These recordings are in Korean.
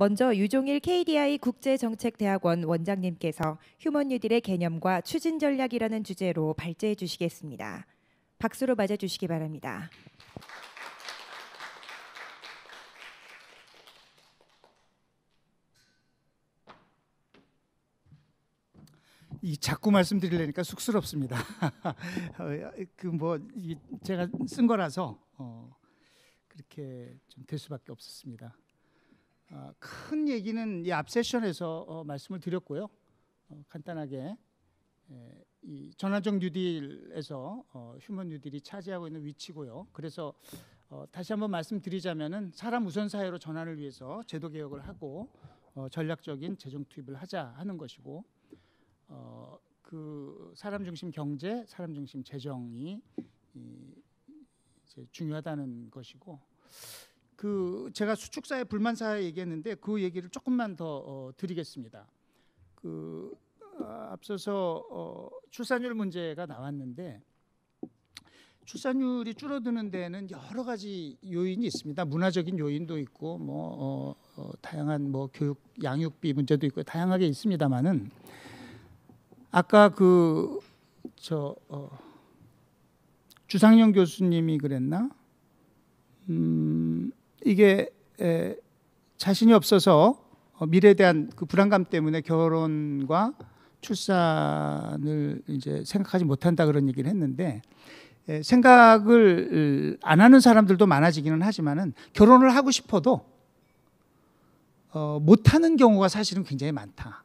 먼저 유종일 KDI 국제정책대학원 원장님께서 휴먼 뉴딜의 개념과 추진 전략이라는 주제로 발제해 주시겠습니다. 박수로 맞아 주시기 바랍니다. 자꾸 말씀드리려니까 쑥스럽습니다. 제가 쓴 거라서 그렇게 좀 될 수밖에 없었습니다. 큰 얘기는 이 앞 세션에서 말씀을 드렸고요. 간단하게 이 전환적 뉴딜에서 휴먼 뉴딜이 차지하고 있는 위치고요. 그래서 다시 한번 말씀드리자면은 사람 우선 사회로 전환을 위해서 제도 개혁을 하고 전략적인 재정 투입을 하자 하는 것이고, 그 사람 중심 경제, 사람 중심 재정이 이제 중요하다는 것이고, 그 제가 수축사회 불만사회 얘기했는데 그 얘기를 조금만 더 드리겠습니다. 앞서서 출산율 문제가 나왔는데, 출산율이 줄어드는 데는 여러 가지 요인이 있습니다. 문화적인 요인도 있고 다양한 교육 양육비 문제도 있고 다양하게 있습니다만은, 아까 주상영 교수님이 그랬나? 이게 자신이 없어서 미래에 대한 그 불안감 때문에 결혼과 출산을 이제 생각하지 못한다 그런 얘기를 했는데, 생각을 안 하는 사람들도 많아지기는 하지만은 결혼을 하고 싶어도 못하는 경우가 사실은 굉장히 많다.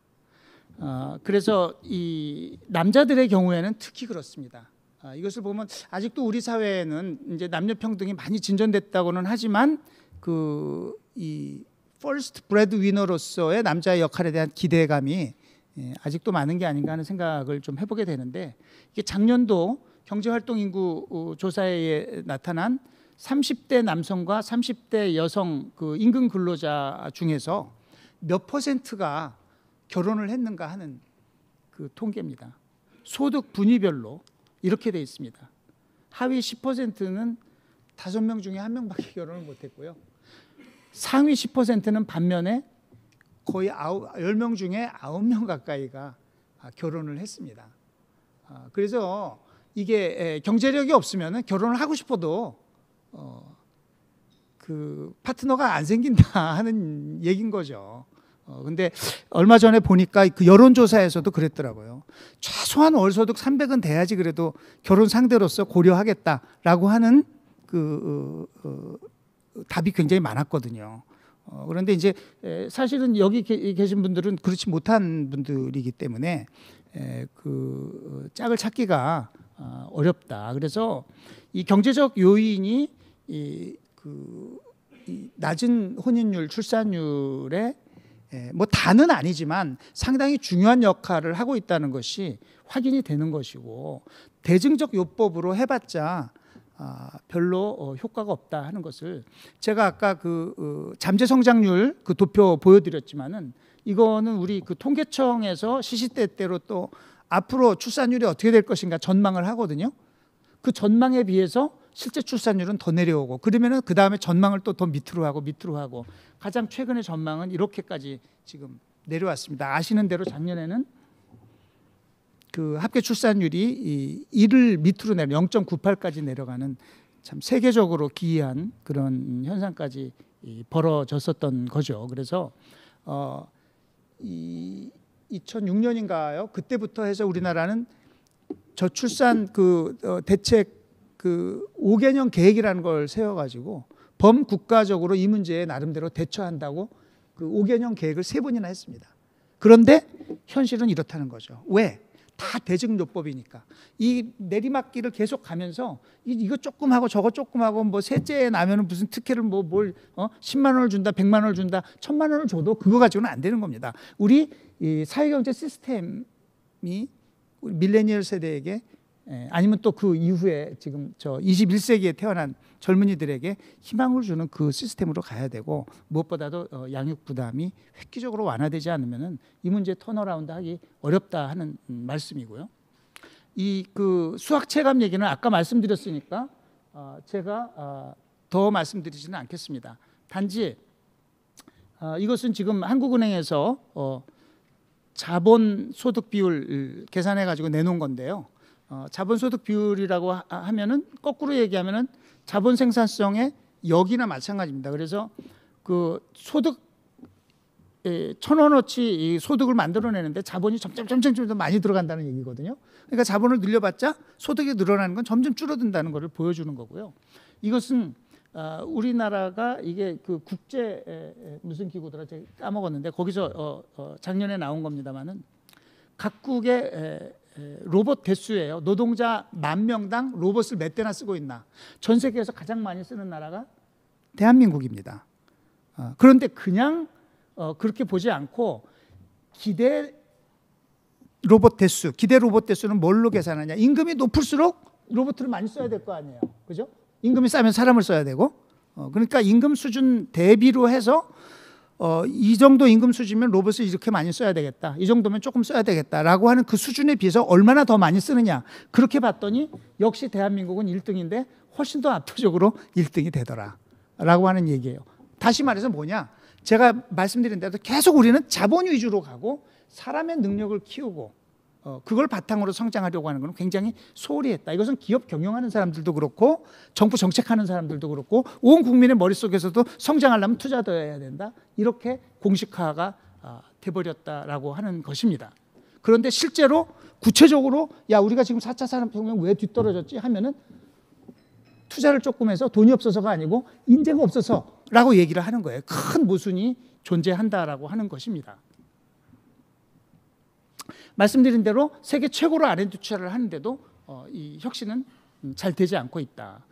그래서 이 남자들의 경우에는 특히 그렇습니다. 이것을 보면 아직도 우리 사회에는 이제 남녀 평등이 많이 진전됐다고는 하지만 이 퍼스트 브레드 위너로서의 남자의 역할에 대한 기대감이 아직도 많은 게 아닌가 하는 생각을 좀 해보게 되는데, 이게 작년도 경제활동인구 조사에 나타난 30대 남성과 30대 여성 그 임금 근로자 중에서 몇 퍼센트가 결혼을 했는가 하는 그 통계입니다. 소득 분위별로 이렇게 돼 있습니다. 하위 10%는 5명 중에 1명밖에 결혼을 못했고요. 상위 10%는 반면에 거의 10명 중에 9명 가까이가 결혼을 했습니다. 그래서 이게 경제력이 없으면 결혼을 하고 싶어도 그 파트너가 안 생긴다 하는 얘기인 거죠. 근데 얼마 전에 보니까 그 여론조사에서도 그랬더라고요. 최소한 월소득 300은 돼야지 그래도 결혼 상대로서 고려하겠다라고 하는 답이 굉장히 많았거든요. 그런데 이제 사실은 여기 계신 분들은 그렇지 못한 분들이기 때문에 그 짝을 찾기가 어렵다. 그래서 이 경제적 요인이 이 낮은 혼인율, 출산율에 다는 아니지만 상당히 중요한 역할을 하고 있다는 것이 확인이 되는 것이고, 대증적 요법으로 해봤자 별로 효과가 없다 하는 것을 제가 아까 잠재 성장률 그 도표 보여드렸지만은, 이거는 우리 그 통계청에서 시시때때로 또 앞으로 출산율이 어떻게 될 것인가 전망을 하거든요. 그 전망에 비해서 실제 출산율은 더 내려오고, 그러면은 그 다음에 전망을 또 더 밑으로 하고 가장 최근의 전망은 이렇게까지 지금 내려왔습니다. 아시는 대로 작년에는 그 합계 출산율이 1을 밑으로 0.98까지 내려가는 참 세계적으로 기이한 그런 현상까지 벌어졌었던 거죠. 그래서 2006년인가요? 그때부터 해서 우리나라는 저출산 대책 5개년 계획이라는 걸 세워가지고 범국가적으로 이 문제에 나름대로 대처한다고 그 5개년 계획을 3번이나 했습니다. 그런데 현실은 이렇다는 거죠. 왜? 다 대증요법이니까. 이 내리막길을 계속 가면서 이거 조금 하고 저거 조금 하고 셋째 나면은 무슨 특혜를 10만 원을 준다, 100만 원을 준다, 1000만 원을 줘도 그거 가지고는 안 되는 겁니다. 우리 이 사회경제 시스템이 우리 밀레니얼 세대에게 아니면 또 그 이후에 지금 21세기에 태어난 젊은이들에게 희망을 주는 그 시스템으로 가야 되고, 무엇보다도 양육 부담이 획기적으로 완화되지 않으면은 이 문제 턴어라운드 하기 어렵다 하는 말씀이고요. 이 수학 체감 얘기는 아까 말씀드렸으니까 제가 더 말씀드리지는 않겠습니다. 단지 이것은 지금 한국은행에서 자본 소득 비율 계산해 가지고 내놓은 건데요. 자본 소득 비율이라고 하면은 거꾸로 얘기하면은 자본 생산성의 역이나 마찬가지입니다. 그래서 그 소득 1,000원어치 이 소득을 만들어내는데 자본이 점점 더 많이 들어간다는 얘기거든요. 그러니까 자본을 늘려봤자 소득이 늘어나는 건 점점 줄어든다는 것을 보여주는 거고요. 이것은 우리나라가 이게 그 국제 무슨 기구더라 제가 까먹었는데 거기서 작년에 나온 겁니다만은 각국의 로봇 대수예요. 노동자 10,000명당 로봇을 몇 대나 쓰고 있나. 전 세계에서 가장 많이 쓰는 나라가 대한민국입니다. 그런데 그냥 그렇게 보지 않고 기대 로봇 대수는 뭘로 계산하냐? 임금이 높을수록 로봇을 많이 써야 될 거 아니에요, 그죠? 임금이 싸면 사람을 써야 되고, 그러니까 임금 수준 대비로 해서 이 정도 임금 수준이면 로봇을 이렇게 많이 써야 되겠다, 이 정도면 조금 써야 되겠다라고 하는 그 수준에 비해서 얼마나 더 많이 쓰느냐, 그렇게 봤더니 역시 대한민국은 1등인데 훨씬 더 압도적으로 1등이 되더라라고 하는 얘기예요. 다시 말해서 뭐냐? 제가 말씀드린 대로 계속 우리는 자본 위주로 가고 사람의 능력을 키우고 그걸 바탕으로 성장하려고 하는 건 굉장히 소홀히 했다. 이것은 기업 경영하는 사람들도 그렇고 정부 정책하는 사람들도 그렇고 온 국민의 머릿속에서도 성장하려면 투자도 해야 된다. 이렇게 공식화가 돼버렸다라고 하는 것입니다. 그런데 실제로 구체적으로 야 우리가 지금 4차 산업혁명 왜 뒤떨어졌지 하면은 투자를 조금 해서 돈이 없어서가 아니고 인재가 없어서라고 얘기를 하는 거예요. 큰 모순이 존재한다라고 하는 것입니다. 말씀드린 대로 세계 최고로 R&D 투자를 하는데도 이 혁신은 잘 되지 않고 있다.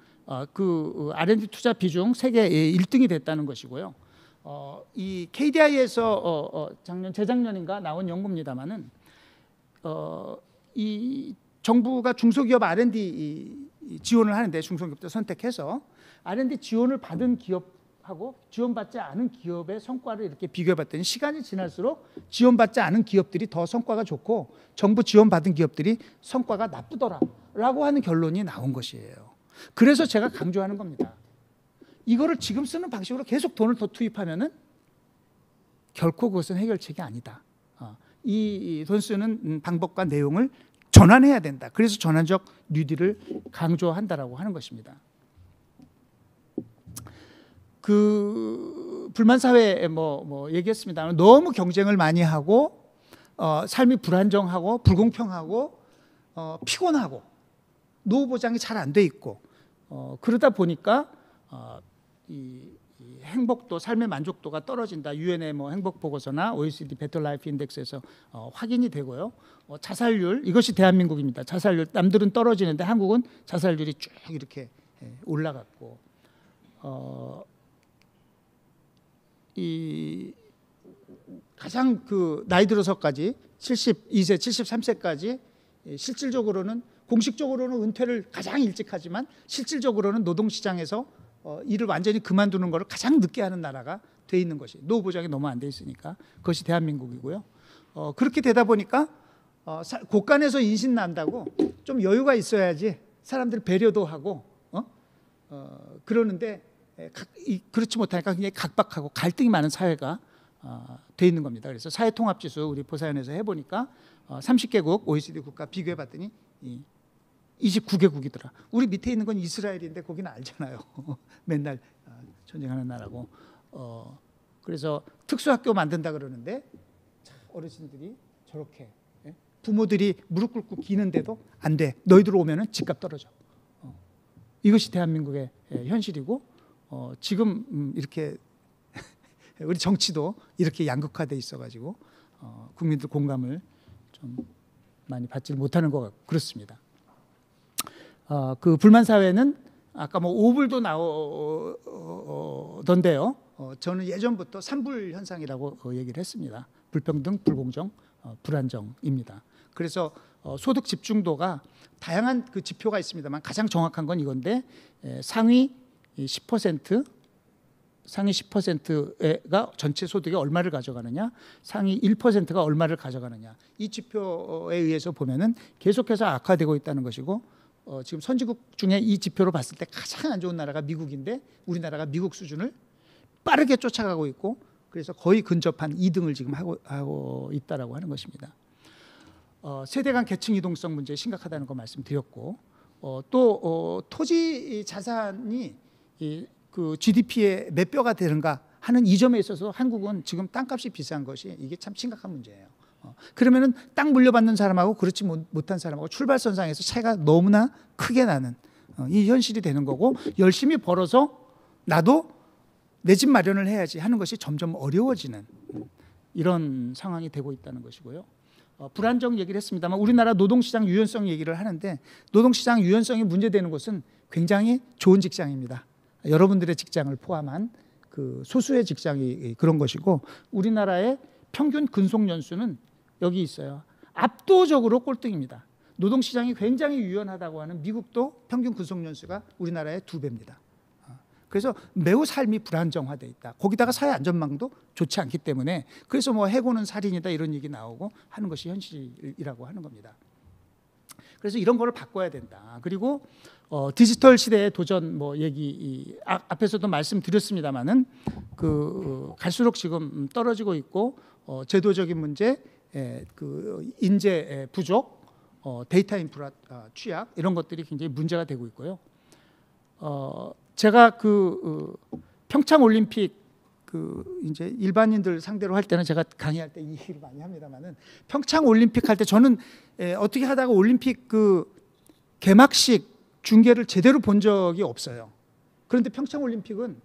그 R&D 투자 비중 세계 1등이 됐다는 것이고요. 이 KDI에서 재작년인가 나온 연구입니다만은 이 정부가 중소기업 R&D 지원을 하는데 중소기업들 선택해서 R&D 지원을 받은 기업하고 지원받지 않은 기업의 성과를 이렇게 비교해봤더니 시간이 지날수록 지원받지 않은 기업들이 더 성과가 좋고 정부 지원받은 기업들이 성과가 나쁘더라라고 하는 결론이 나온 것이에요. 그래서 제가 강조하는 겁니다. 이거를 지금 쓰는 방식으로 계속 돈을 더 투입하면은 결코 그것은 해결책이 아니다. 이 돈 쓰는 방법과 내용을 전환해야 된다. 그래서 전환적 뉴딜을 강조한다라고 하는 것입니다. 그 불만 사회에 뭐 얘기했습니다. 너무 경쟁을 많이 하고 삶이 불안정하고 불공평하고 피곤하고 노후 보장이 잘 안 돼 있고 그러다 보니까 이 행복도 삶의 만족도가 떨어진다. 유엔의 뭐 행복 보고서나 OECD 베터 라이프 인덱스에서 확인이 되고요. 자살률 이것이 대한민국입니다. 자살률 남들은 떨어지는데 한국은 자살률이 쭉 이렇게 올라갔고 이 가장 그 나이 들어서까지 72세, 73세까지 실질적으로는 공식적으로는 은퇴를 가장 일찍 하지만 실질적으로는 노동시장에서 일을 완전히 그만두는 것을 가장 늦게 하는 나라가 돼 있는 것이 노후 보장이 너무 안 돼 있으니까 그것이 대한민국이고요. 그렇게 되다 보니까 곳간에서 인신 난다고 좀 여유가 있어야지 사람들 배려도 하고 그러는데 그렇지 못하니까 굉장히 각박하고 갈등이 많은 사회가 돼 있는 겁니다. 그래서 사회통합지수 우리 보사연에서 해보니까 30개국 OECD 국가 비교해봤더니 29개국이더라. 우리 밑에 있는 건 이스라엘인데 거기는 알잖아요. 맨날 전쟁하는 나라고. 그래서 특수학교 만든다 그러는데 어르신들이 저렇게 부모들이 무릎 꿇고 기는데도 안 돼. 너희들 오면은 집값 떨어져. 이것이 대한민국의 현실이고 지금 이렇게 우리 정치도 이렇게 양극화돼 있어가지고 국민들 공감을 좀 많이 받지 못하는 것 같고 그렇습니다. 그 불만 사회는 아까 뭐 오불도 나오던데요. 저는 예전부터 삼불 현상이라고 얘기를 했습니다. 불평등, 불공정, 불안정입니다. 그래서 소득 집중도가 다양한 그 지표가 있습니다만 가장 정확한 건 이건데 상위 10%가 전체 소득의 얼마를 가져가느냐, 상위 1%가 얼마를 가져가느냐. 이 지표에 의해서 보면은 계속해서 악화되고 있다는 것이고 지금 선진국 중에 이 지표로 봤을 때 가장 안 좋은 나라가 미국인데 우리나라가 미국 수준을 빠르게 쫓아가고 있고 그래서 거의 근접한 2등을 지금 하고 있다라고 하는 것입니다. 세대 간 계층 이동성 문제 심각하다는 거 말씀드렸고, 또 토지 자산이 그 GDP의 몇 뼈가 되는가 하는 이 점에 있어서 한국은 지금 땅값이 비싼 것이 이게 참 심각한 문제예요. 그러면은 땅 물려받는 사람하고 그렇지 못한 사람하고 출발선상에서 차이가 너무나 크게 나는 이 현실이 되는 거고, 열심히 벌어서 나도 내 집 마련을 해야지 하는 것이 점점 어려워지는 이런 상황이 되고 있다는 것이고요. 불안정 얘기를 했습니다만 우리나라 노동시장 유연성 얘기를 하는데, 노동시장 유연성이 문제되는 곳은 굉장히 좋은 직장입니다. 여러분들의 직장을 포함한 그 소수의 직장이 그런 것이고, 우리나라의 평균 근속 연수는 여기 있어요. 압도적으로 꼴등입니다. 노동시장이 굉장히 유연하다고 하는 미국도 평균 근속 연수가 우리나라의 2배입니다. 그래서 매우 삶이 불안정화되어 있다. 거기다가 사회 안전망도 좋지 않기 때문에, 그래서 뭐 해고는 살인이다 이런 얘기 나오고 하는 것이 현실이라고 하는 겁니다. 그래서 이런 거를 바꿔야 된다. 그리고 디지털 시대의 도전 뭐 얘기 앞에서도 말씀드렸습니다만은 갈수록 지금 떨어지고 있고, 제도적인 문제, 그 인재 부족, 데이터 인프라 취약 이런 것들이 굉장히 문제가 되고 있고요. 제가 평창 올림픽 이제 일반인들 상대로 할 때는 제가 강의할 때 이 얘기를 많이 합니다만은, 평창 올림픽 할 때 저는 어떻게 하다가 올림픽 개막식 중계를 제대로 본 적이 없어요. 그런데 평창 올림픽은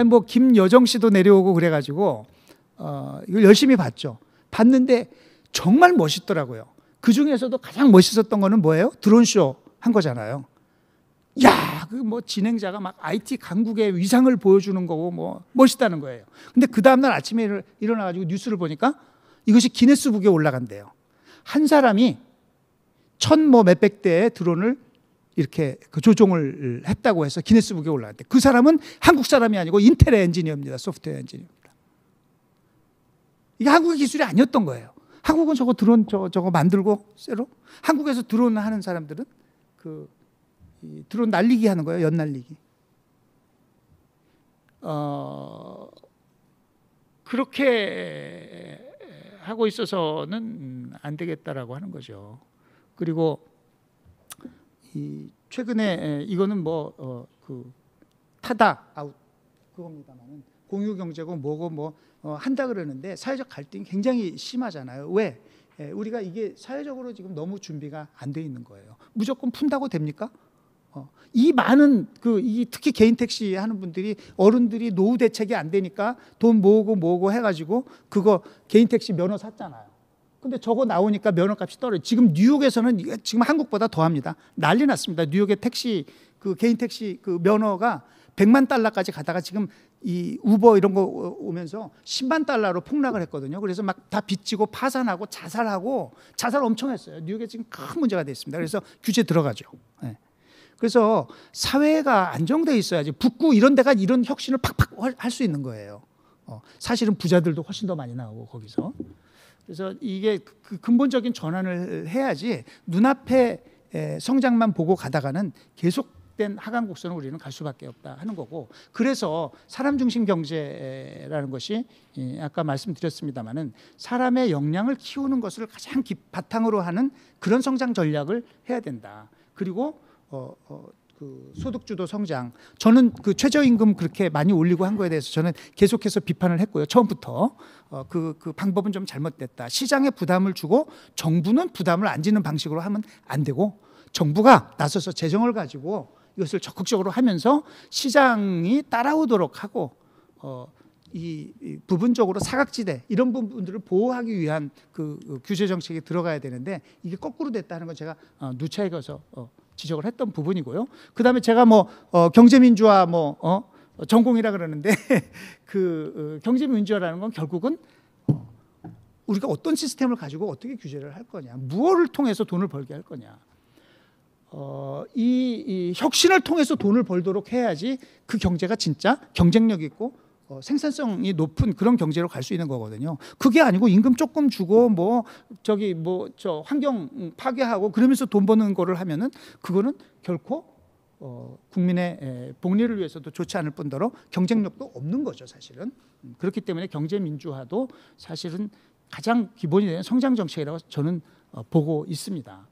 뭐 김여정 씨도 내려오고 그래가지고 이걸 열심히 봤죠. 봤는데 정말 멋있더라고요. 그 중에서도 가장 멋있었던 거는 뭐예요? 드론쇼 한 거잖아요. 야, 뭐 진행자가 막 IT 강국의 위상을 보여주는 거고 뭐 멋있다는 거예요. 근데 그 다음날 아침에 일어나가지고 뉴스를 보니까 이것이 기네스북에 올라간대요. 한 사람이 몇백 대의 드론을 이렇게 조종을 했다고 해서 기네스북에 올라갔대. 그 사람은 한국 사람이 아니고 인텔의 엔지니어입니다. 소프트웨어 엔지니어입니다. 이게 한국의 기술이 아니었던 거예요. 한국은 저거 드론 저거 만들고 쇠로, 한국에서 드론 하는 사람들은 드론 날리기 하는 거예요. 연 날리기. 그렇게 하고 있어서는 안 되겠다라고 하는 거죠. 그리고 최근에 이거는 타다 아웃 그겁니다만은 공유 경제고 뭐고 한다 그러는데, 사회적 갈등이 굉장히 심하잖아요. 왜? 우리가 이게 사회적으로 지금 너무 준비가 안 돼 있는 거예요. 무조건 푼다고 됩니까? 이 많은 특히 개인 택시 하는 분들이, 어른들이 노후 대책이 안 되니까 돈 모으고 해가지고 그거 개인 택시 면허 샀잖아요. 근데 저거 나오니까 면허값이 떨어져요. 지금 뉴욕에서는 지금 한국보다 더합니다. 난리 났습니다. 뉴욕의 택시 개인 택시 면허가 100만 달러까지 가다가 지금 이 우버 이런 거 오면서 10만 달러로 폭락을 했거든요. 그래서 막 다 빚지고 파산하고 자살하고 자살 엄청 했어요. 뉴욕에 지금 큰 문제가 됐습니다. 그래서 규제 들어가죠. 네. 그래서 사회가 안정돼 있어야지 북구 이런 데가 이런 혁신을 팍팍 할 수 있는 거예요. 사실은 부자들도 훨씬 더 많이 나오고 거기서. 그래서 이게 근본적인 전환을 해야지 눈앞에 성장만 보고 가다가는 계속된 하강 곡선을 우리는 갈 수밖에 없다 하는 거고, 그래서 사람 중심 경제라는 것이 아까 말씀드렸습니다마는 사람의 역량을 키우는 것을 가장 바탕으로 하는 그런 성장 전략을 해야 된다. 그리고 소득주도 성장, 저는 최저임금 그렇게 많이 올리고 한 거에 대해서 저는 계속해서 비판을 했고요. 처음부터 그 방법은 좀 잘못됐다. 시장에 부담을 주고 정부는 부담을 안 지는 방식으로 하면 안 되고, 정부가 나서서 재정을 가지고 이것을 적극적으로 하면서 시장이 따라오도록 하고, 이 부분적으로 사각지대 이런 부분들을 보호하기 위한 규제 정책이 들어가야 되는데, 이게 거꾸로 됐다는 건 제가 누차에 가서 지적을 했던 부분이고요. 그다음에 제가 경제민주화 전공이라 그러는데 경제민주화라는 건 결국은 우리가 어떤 시스템을 가지고 어떻게 규제를 할 거냐, 무엇을 통해서 돈을 벌게 할 거냐, 이 혁신을 통해서 돈을 벌도록 해야지 그 경제가 진짜 경쟁력 있고 생산성이 높은 그런 경제로 갈 수 있는 거거든요. 그게 아니고 임금 조금 주고 환경 파괴하고 그러면서 돈 버는 거를 하면은 그거는 결코 국민의 복리를 위해서도 좋지 않을 뿐더러 경쟁력도 없는 거죠, 사실은. 그렇기 때문에 경제 민주화도 사실은 가장 기본이 되는 성장 정책이라고 저는 보고 있습니다.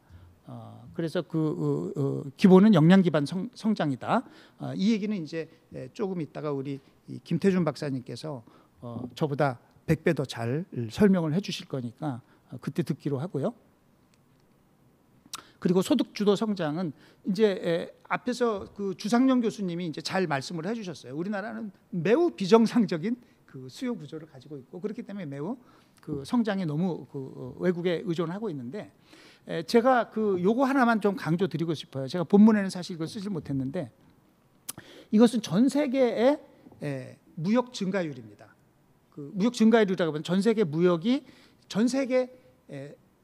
그래서 기본은 역량 기반 성장이다. 이 얘기는 이제 조금 있다가 우리 김태준 박사님께서 저보다 100배 더 잘 설명을 해주실 거니까 그때 듣기로 하고요. 그리고 소득 주도 성장은 이제 앞에서 그 주상영 교수님이 이제 잘 말씀을 해주셨어요. 우리나라는 매우 비정상적인 그 수요 구조를 가지고 있고 그렇기 때문에 매우 그 성장에 너무 그 외국에 의존하고 있는데 제가 그 요거 하나만 좀 강조드리고 싶어요. 제가 본문에는 사실 이걸 쓰질 못했는데 이것은 전 세계의 무역 증가율입니다. 그 무역 증가율이라고 하면 전 세계 무역이 전 세계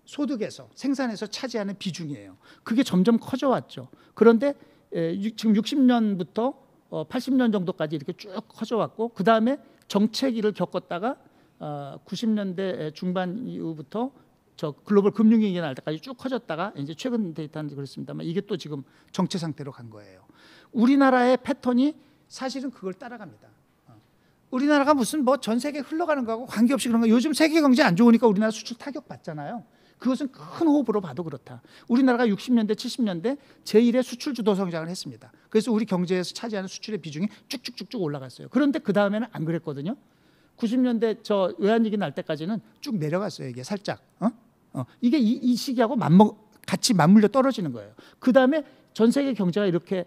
소득에서 생산에서 차지하는 비중이에요. 그게 점점 커져왔죠. 그런데 지금 60년부터 80년 정도까지 이렇게 쭉 커져왔고 그 다음에 정체기를 겪었다가 90년대 중반 이후부터 저 글로벌 금융위기가 날 때까지 쭉 커졌다가 이제 최근 데이터는 그렇습니다만 이게 또 지금 정체 상태로 간 거예요. 우리나라의 패턴이 사실은 그걸 따라갑니다. 우리나라가 무슨 뭐 전 세계 흘러가는 거하고 관계없이 그런 거. 요즘 세계 경제 안 좋으니까 우리나라 수출 타격 받잖아요. 그것은 큰 호흡으로 봐도 그렇다. 우리나라가 60년대, 70년대 제1의 수출 주도 성장을 했습니다. 그래서 우리 경제에서 차지하는 수출의 비중이 쭉쭉쭉쭉 올라갔어요. 그런데 그 다음에는 안 그랬거든요. 90년대 저 외환위기 날 때까지는 쭉 내려갔어요. 이게 살짝. 이게 이 시기하고 같이 맞물려 떨어지는 거예요. 그 다음에 전 세계 경제가 이렇게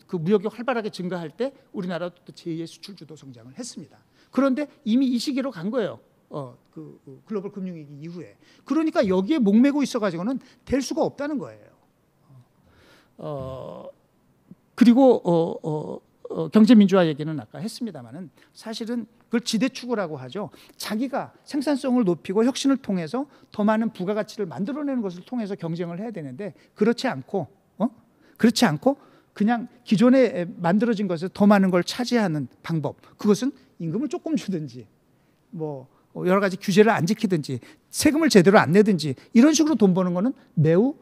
그 무역이 활발하게 증가할 때 우리나라도 또 제2의 수출 주도 성장을 했습니다. 그런데 이미 이 시기로 간 거예요. 그 글로벌 금융위기 이후에. 그러니까 여기에 목매고 있어가지고는 될 수가 없다는 거예요. 그리고 경제 민주화 얘기는 아까 했습니다만은 사실은 그걸 지대추구라고 하죠. 자기가 생산성을 높이고 혁신을 통해서 더 많은 부가가치를 만들어내는 것을 통해서 경쟁을 해야 되는데 그렇지 않고 그냥 기존에 만들어진 것에서 더 많은 걸 차지하는 방법. 그것은 임금을 조금 주든지 뭐 여러 가지 규제를 안 지키든지 세금을 제대로 안 내든지 이런 식으로 돈 버는 거는 매우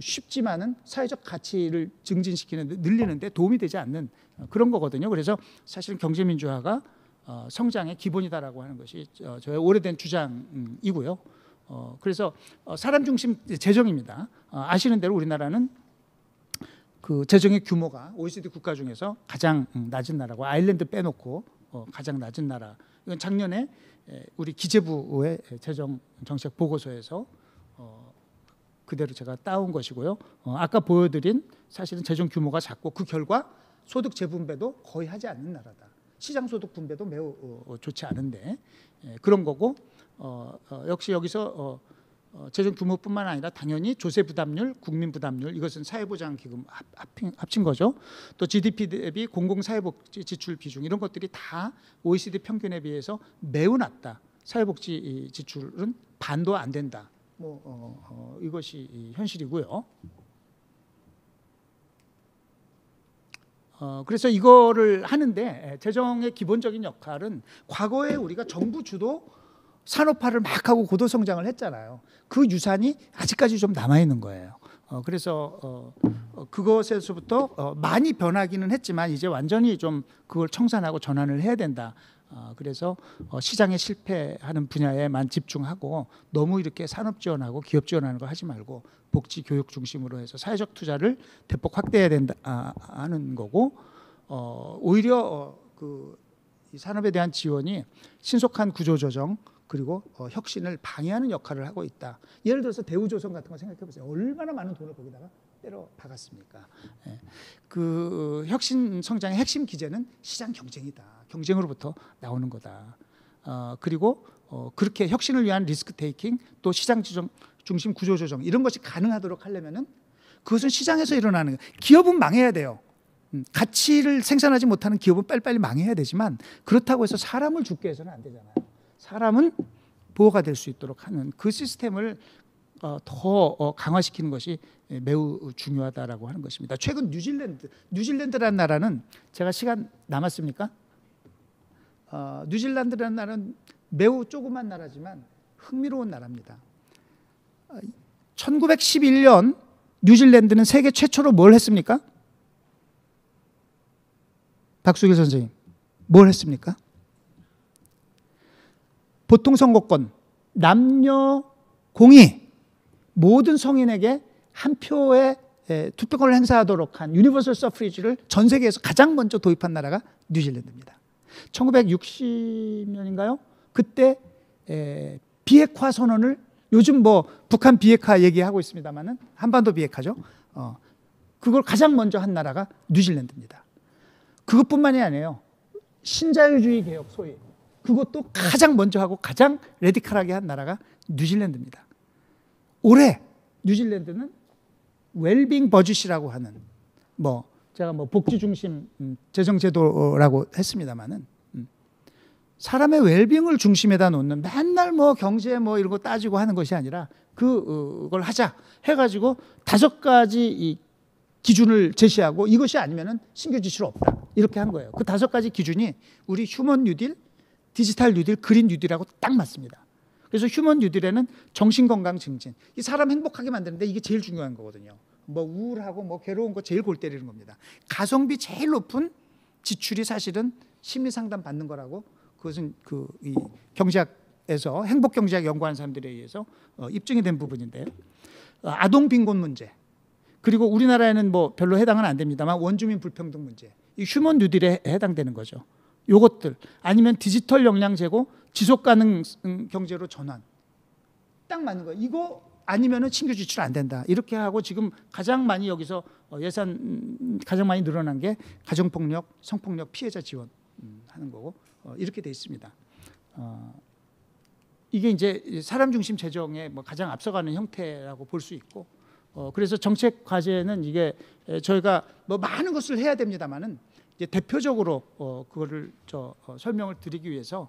쉽지만은 사회적 가치를 증진시키는 데 늘리는 데 도움이 되지 않는 그런 거거든요. 그래서 사실은 경제 민주화가 성장의 기본이다라고 하는 것이 저의 오래된 주장이고요. 그래서 사람 중심 재정입니다. 아시는 대로 우리나라는 그 재정의 규모가 OECD 국가 중에서 가장 낮은 나라고 아일랜드 빼놓고 가장 낮은 나라. 이건 작년에 우리 기재부의 재정 정책 보고서에서 그대로 제가 따온 것이고요. 아까 보여드린 사실은 재정 규모가 작고 그 결과 소득 재분배도 거의 하지 않는 나라다. 시장 소득 분배도 매우 좋지 않은데 그런 거고 역시 여기서 재정 규모뿐만 아니라 당연히 조세 부담률, 국민 부담률 이것은 사회보장기금 합친 거죠. 또 GDP 대비 공공사회복지 지출 비중 이런 것들이 다 OECD 평균에 비해서 매우 낮다. 사회복지 지출은 반도 안 된다. 이것이 현실이고요. 그래서 이거를 하는데 재정의 기본적인 역할은 과거에 우리가 정부 주도 산업화를 막 하고 고도 성장을 했잖아요. 그 유산이 아직까지 좀 남아 있는 거예요. 그래서 그것에서부터 많이 변하기는 했지만 이제 완전히 좀 그걸 청산하고 전환을 해야 된다. 그래서 시장에 실패하는 분야에만 집중하고 너무 이렇게 산업 지원하고 기업 지원하는 거 하지 말고 복지 교육 중심으로 해서 사회적 투자를 대폭 확대해야 된다 하는 거고 오히려 이 산업에 대한 지원이 신속한 구조 조정 그리고 혁신을 방해하는 역할을 하고 있다. 예를 들어서 대우조선 같은 거 생각해 보세요. 얼마나 많은 돈을 거기다가 때려 박았습니까? 그 혁신 성장의 핵심 기제는 시장 경쟁이다. 경쟁으로부터 나오는 거다. 그리고 그렇게 혁신을 위한 리스크 테이킹 또 시장 중심 구조 조정 이런 것이 가능하도록 하려면은 그것은 시장에서 일어나는 거예요. 기업은 망해야 돼요. 가치를 생산하지 못하는 기업은 빨리빨리 망해야 되지만 그렇다고 해서 사람을 죽게 해서는 안 되잖아요. 사람은 보호가 될 수 있도록 하는 그 시스템을 더 강화시키는 것이 매우 중요하다라고 하는 것입니다. 최근 뉴질랜드라는 나라는 제가 시간 남았습니까? 뉴질랜드라는 나라는 매우 조그만 나라지만 흥미로운 나라입니다. 1911년 뉴질랜드는 세계 최초로 뭘 했습니까? 박수길 선생님, 뭘 했습니까? 보통 선거권, 남녀 공이 모든 성인에게 한 표의 투표권을 행사하도록 한 유니버설 서프리지를 전 세계에서 가장 먼저 도입한 나라가 뉴질랜드입니다. 1960년인가요? 그때 비핵화 선언을, 요즘 뭐 북한 비핵화 얘기하고 있습니다만은 한반도 비핵화죠. 그걸 가장 먼저 한 나라가 뉴질랜드입니다. 그것뿐만이 아니에요. 신자유주의 개혁 소위 그것도 가장 먼저 하고 가장 레디컬하게 한 나라가 뉴질랜드입니다. 올해 뉴질랜드는 웰빙 버짓이라고 하는 제가 복지 중심 재정 제도라고 했습니다만은 사람의 웰빙을 중심에다 놓는 맨날 경제 이런 거 따지고 하는 것이 아니라 그걸 하자 해가지고 5가지 이 기준을 제시하고 이것이 아니면은 신규 지출 없다 이렇게 한 거예요. 그 5가지 기준이 우리 휴먼 뉴딜, 디지털 뉴딜, 그린 뉴딜하고 딱 맞습니다. 그래서 휴먼 뉴딜에는 정신건강 증진, 이 사람 행복하게 만드는데 이게 제일 중요한 거거든요. 우울하고 괴로운 거 제일 골 때리는 겁니다. 가성비 제일 높은 지출이 사실은 심리상담 받는 거라고, 그것은 이 경제학에서 행복경제학 연구하는 사람들에 의해서 입증이 된 부분인데요. 아동 빈곤 문제, 그리고 우리나라에는 별로 해당은 안 됩니다만 원주민 불평등 문제, 이 휴먼 뉴딜에 해당되는 거죠. 요것들 아니면 디지털 역량 제고, 지속 가능 경제로 전환, 딱 맞는 거예요. 이거 아니면은 신규 지출 안 된다 이렇게 하고, 지금 가장 많이 여기서 예산 가장 많이 늘어난 게 가정폭력, 성폭력 피해자 지원 하는 거고 이렇게 돼 있습니다. 이게 이제 사람 중심 재정의 가장 앞서가는 형태라고 볼 수 있고, 그래서 정책 과제는 이게 저희가 많은 것을 해야 됩니다만은 이제 대표적으로 그거를 설명을 드리기 위해서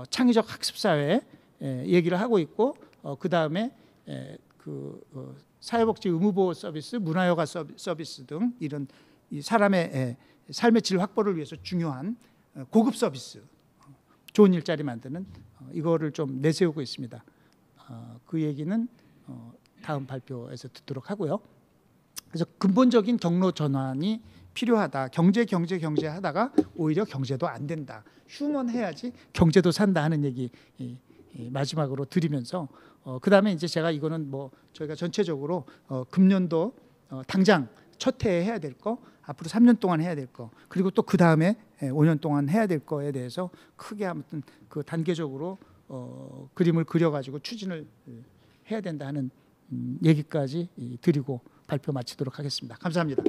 창의적 학습 사회 얘기를 하고 있고, 그 다음에 사회복지 의무보호 서비스, 문화여가 서비스 등 이런 이 사람의 삶의 질 확보를 위해서 중요한 고급 서비스, 좋은 일자리 만드는 이거를 좀 내세우고 있습니다. 그 얘기는 다음 발표에서 듣도록 하고요. 그래서 근본적인 경로 전환이 필요하다. 경제 하다가 오히려 경제도 안 된다. 휴먼 해야지 경제도 산다 하는 얘기 마지막으로 드리면서, 그 다음에 이제 제가 이거는 저희가 전체적으로 금년도 당장 첫 해에 해야 될 거, 앞으로 3년 동안 해야 될 거, 그리고 또 그 다음에 5년 동안 해야 될 거에 대해서 크게 아무튼 단계적으로 그림을 그려가지고 추진을 해야 된다 하는 얘기까지 드리고 발표 마치도록 하겠습니다. 감사합니다.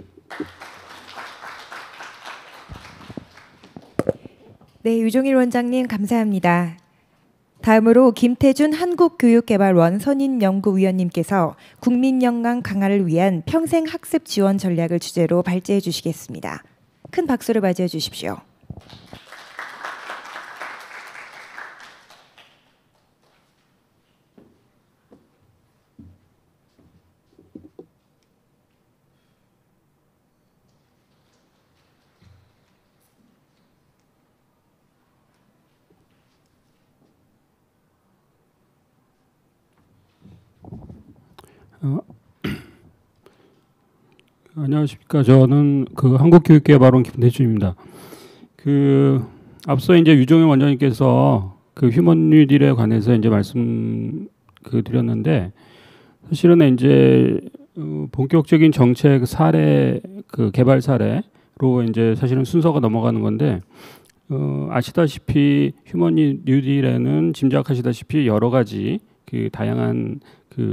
네, 유종일 원장님 감사합니다. 다음으로 김태준 한국교육개발원 선임연구위원님께서 국민영양 강화를 위한 평생학습 지원 전략을 주제로 발제해 주시겠습니다. 큰 박수를 맞이해 주십시오. 안녕하십니까. 저는 한국교육개발원 김태준입니다. 앞서 이제 유종일 원장님께서 휴먼 뉴딜에 관해서 이제 말씀 드렸는데, 사실은 이제 본격적인 정책 사례, 개발 사례로 이제 사실은 순서가 넘어가는 건데, 아시다시피 휴먼 뉴딜에는 짐작하시다시피 여러 가지 다양한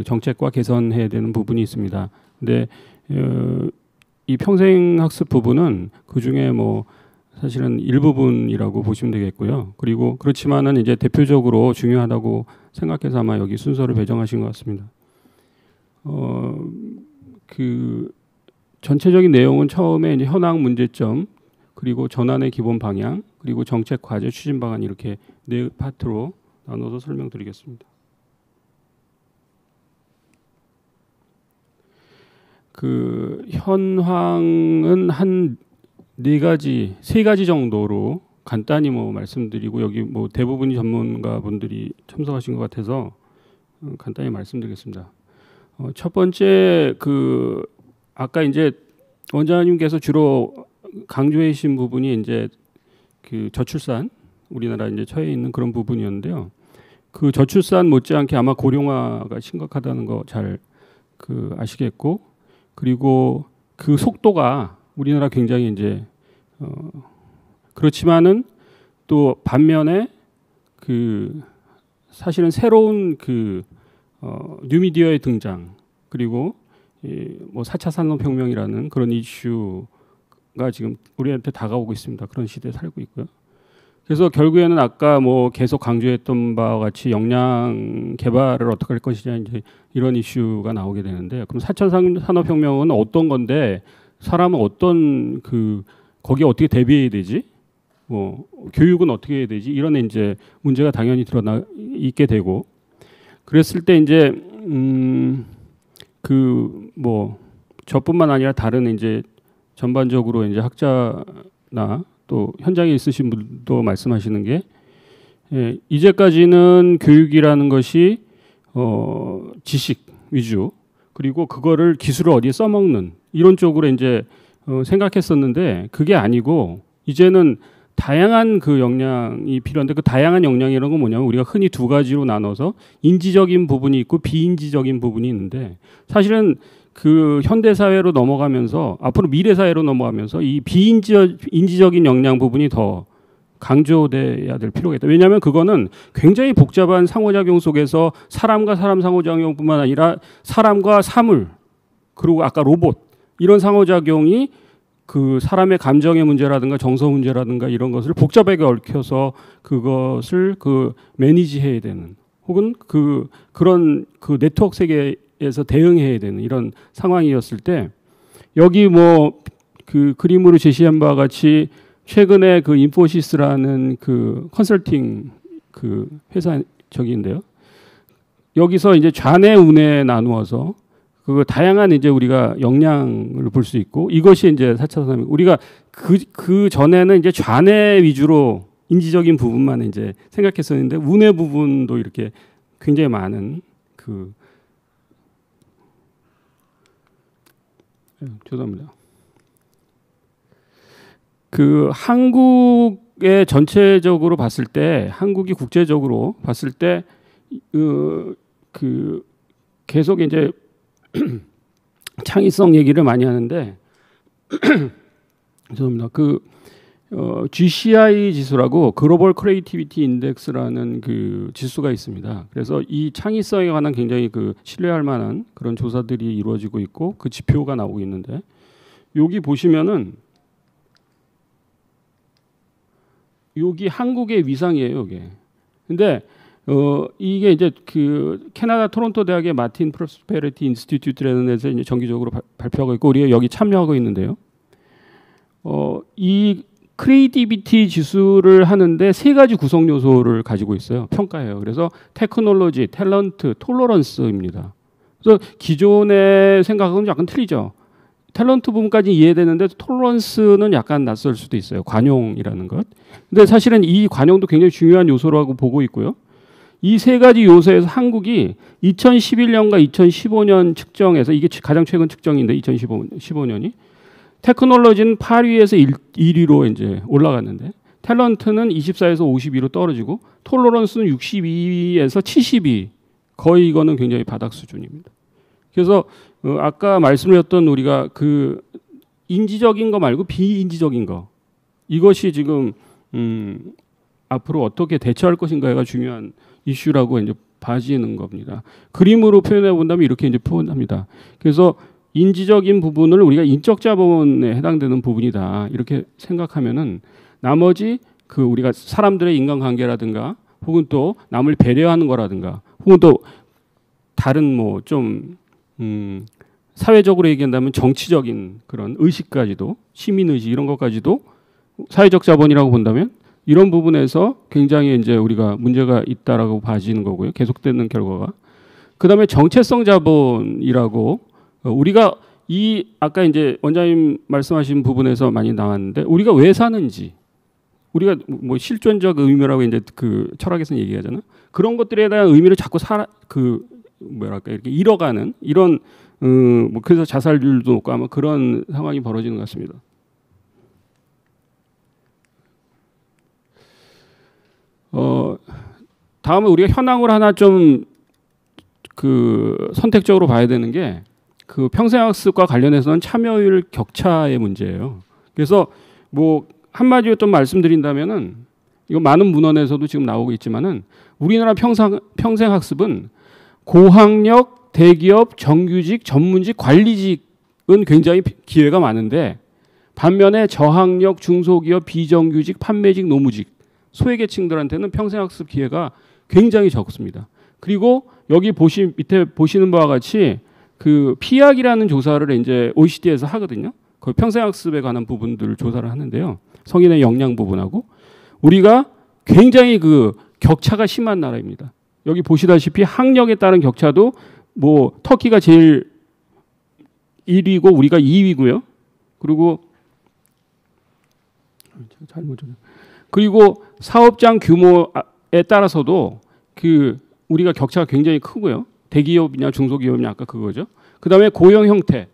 정책과 개선해야 되는 부분이 있습니다. 근데 이 평생학습 부분은 그 중에 사실은 일부분이라고 보시면 되겠고요. 그리고 그렇지만은 이제 대표적으로 중요하다고 생각해서 아마 여기 순서를 배정하신 것 같습니다. 전체적인 내용은 처음에 이제 현황 문제점, 그리고 전환의 기본 방향, 그리고 정책 과제 추진 방안, 이렇게 네 파트로 나눠서 설명드리겠습니다. 현황은 한 세 가지 정도로 간단히 말씀드리고, 여기 대부분이 전문가분들이 참석하신 것 같아서 간단히 말씀드리겠습니다. 첫 번째, 아까 이제 원장님께서 주로 강조해 주신 부분이 이제 저출산, 우리나라 이제 처해 있는 그런 부분이었는데요. 그 저출산 못지않게 아마 고령화가 심각하다는 거 잘 그 아시겠고, 그리고 그 속도가 우리나라 굉장히 이제 그렇지만은 또 반면에 그 사실은 새로운 그 뉴미디어의 등장, 그리고 뭐 4차 산업혁명이라는 그런 이슈가 지금 우리한테 다가오고 있습니다. 그런 시대에 살고 있고요. 그래서 결국에는 아까 뭐 계속 강조했던 바와 같이 역량 개발을 어떻게 할 것이냐, 이제 이런 이슈가 나오게 되는데, 그럼 4차 산업혁명은 어떤 건데 사람은 어떤 그 거기에 어떻게 대비해야 되지? 뭐 교육은 어떻게 해야 되지? 이런 이제 문제가 당연히 드러나 있게 되고, 그랬을 때 이제 그 뭐 저뿐만 아니라 다른 이제 전반적으로 이제 학자나 또 현장에 있으신 분도 말씀하시는 게, 이제까지는 교육이라는 것이 지식 위주, 그리고 그거를 기술을 어디에 써먹는 이런 쪽으로 이제 생각했었는데, 그게 아니고 이제는 다양한 그 역량이 필요한데, 그 다양한 역량이라는 건 뭐냐면 우리가 흔히 두 가지로 나눠서 인지적인 부분이 있고 비인지적인 부분이 있는데, 사실은 그 현대 사회로 넘어가면서 앞으로 미래 사회로 넘어가면서 이 비인지적인 역량 부분이 더 강조돼야 될 필요가 있다. 왜냐하면 그거는 굉장히 복잡한 상호작용 속에서 사람과 사람 상호작용뿐만 아니라 사람과 사물, 그리고 아까 로봇, 이런 상호작용이 그 사람의 감정의 문제라든가 정서 문제라든가 이런 것을 복잡하게 얽혀서 그것을 그 매니지해야 되는, 혹은 그런 그 네트워크 세계에서 대응해야 되는 이런 상황이었을 때, 여기 뭐 그 그림으로 제시한 바와 같이 최근에 그 인포시스라는 그 컨설팅 그 회사 저기인데요. 여기서 이제 좌뇌 우뇌 나누어서 그 다양한 이제 우리가 역량을 볼 수 있고, 이것이 이제 4차 산업, 우리가 그 전에는 이제 좌뇌 위주로 인지적인 부분만 이제 생각했었는데, 우뇌 부분도 이렇게 굉장히 많은 죄송합니다. 그 한국의 전체적으로 봤을 때, 한국이 국제적으로 봤을 때 그 계속 이제 창의성 얘기를 많이 하는데 죄송합니다. 그 GCI 지수라고 글로벌 크리에이티비티 인덱스라는 그 지수가 있습니다. 그래서 이 창의성에 관한 굉장히 그 신뢰할 만한 그런 조사들이 이루어지고 있고, 그 지표가 나오고 있는데, 여기 보시면은 여기 한국의 위상이에요, 이게. 근데 이게 이제 그 캐나다 토론토 대학의 마틴 프로스페리티 인스티튜트라는 데서 이제 정기적으로 발표하고 있고, 우리가 여기 참여하고 있는데요. 이 크리에이티비티 지수를 하는데 세 가지 구성 요소를 가지고 있어요. 평가해요. 그래서 테크놀로지, 탤런트, 톨러런스입니다. 그래서 기존의 생각은 약간 틀리죠. 탤런트 부분까지 이해되는데 톨러런스는 약간 낯설 수도 있어요. 관용이라는 것. 근데 사실은 이 관용도 굉장히 중요한 요소라고 보고 있고요. 이 세 가지 요소에서 한국이 2011년과 2015년 측정에서, 이게 가장 최근 측정인데 2015년이 테크놀로지는 8위에서 1위로 이제 올라갔는데, 탤런트는 24에서 52로 떨어지고, 톨러런스는 62에서 72, 거의 이거는 굉장히 바닥 수준입니다. 그래서 아까 말씀드렸던 우리가 그 인지적인 거 말고 비인지적인 거, 이것이 지금 앞으로 어떻게 대처할 것인가가 중요한 이슈라고 이제 봐지는 겁니다. 그림으로 표현해 본다면 이렇게 이제 표현합니다. 그래서 인지적인 부분을 우리가 인적 자본에 해당되는 부분이다, 이렇게 생각하면은 나머지 그 우리가 사람들의 인간관계라든가, 혹은 또 남을 배려하는 거라든가, 혹은 또 다른 뭐 좀 사회적으로 얘기한다면 정치적인 그런 의식까지도, 시민의식 이런 것까지도 사회적 자본이라고 본다면, 이런 부분에서 굉장히 이제 우리가 문제가 있다라고 봐지는 거고요. 계속되는 결과가. 그다음에 정체성 자본이라고, 우리가 이 아까 이제 원장님 말씀하신 부분에서 많이 나왔는데, 우리가 왜 사는지, 우리가 뭐 실존적 의미라고 이제 그 철학에서는 얘기하잖아요. 그런 것들에 대한 의미를 자꾸 뭐랄까 이렇게 잃어가는 이런 뭐 그래서 자살률도 높고 아마 그런 상황이 벌어지는 것 같습니다. 다음에 우리가 현황을 하나 좀 선택적으로 봐야 되는 게 그 평생학습과 관련해서는 참여율 격차의 문제예요. 그래서 뭐 한마디로 좀 말씀드린다면은 이거 많은 문헌에서도 지금 나오고 있지만은 우리나라 평생학습은 고학력, 대기업, 정규직, 전문직, 관리직은 굉장히 기회가 많은데 반면에 저학력, 중소기업, 비정규직, 판매직, 노무직, 소외계층들한테는 평생학습 기회가 굉장히 적습니다. 그리고 여기 밑에 보시는 바와 같이 그 피학이라는 조사를 이제 OECD에서 하거든요. 그 평생학습에 관한 부분들을 조사를 하는데요. 성인의 역량 부분하고 우리가 굉장히 그 격차가 심한 나라입니다. 여기 보시다시피 학력에 따른 격차도 뭐 터키가 제일 1위고 우리가 2위고요. 그리고 사업장 규모에 따라서도 그 우리가 격차가 굉장히 크고요. 대기업이냐 중소기업이냐 아까 그거죠. 그다음에 고용 형태,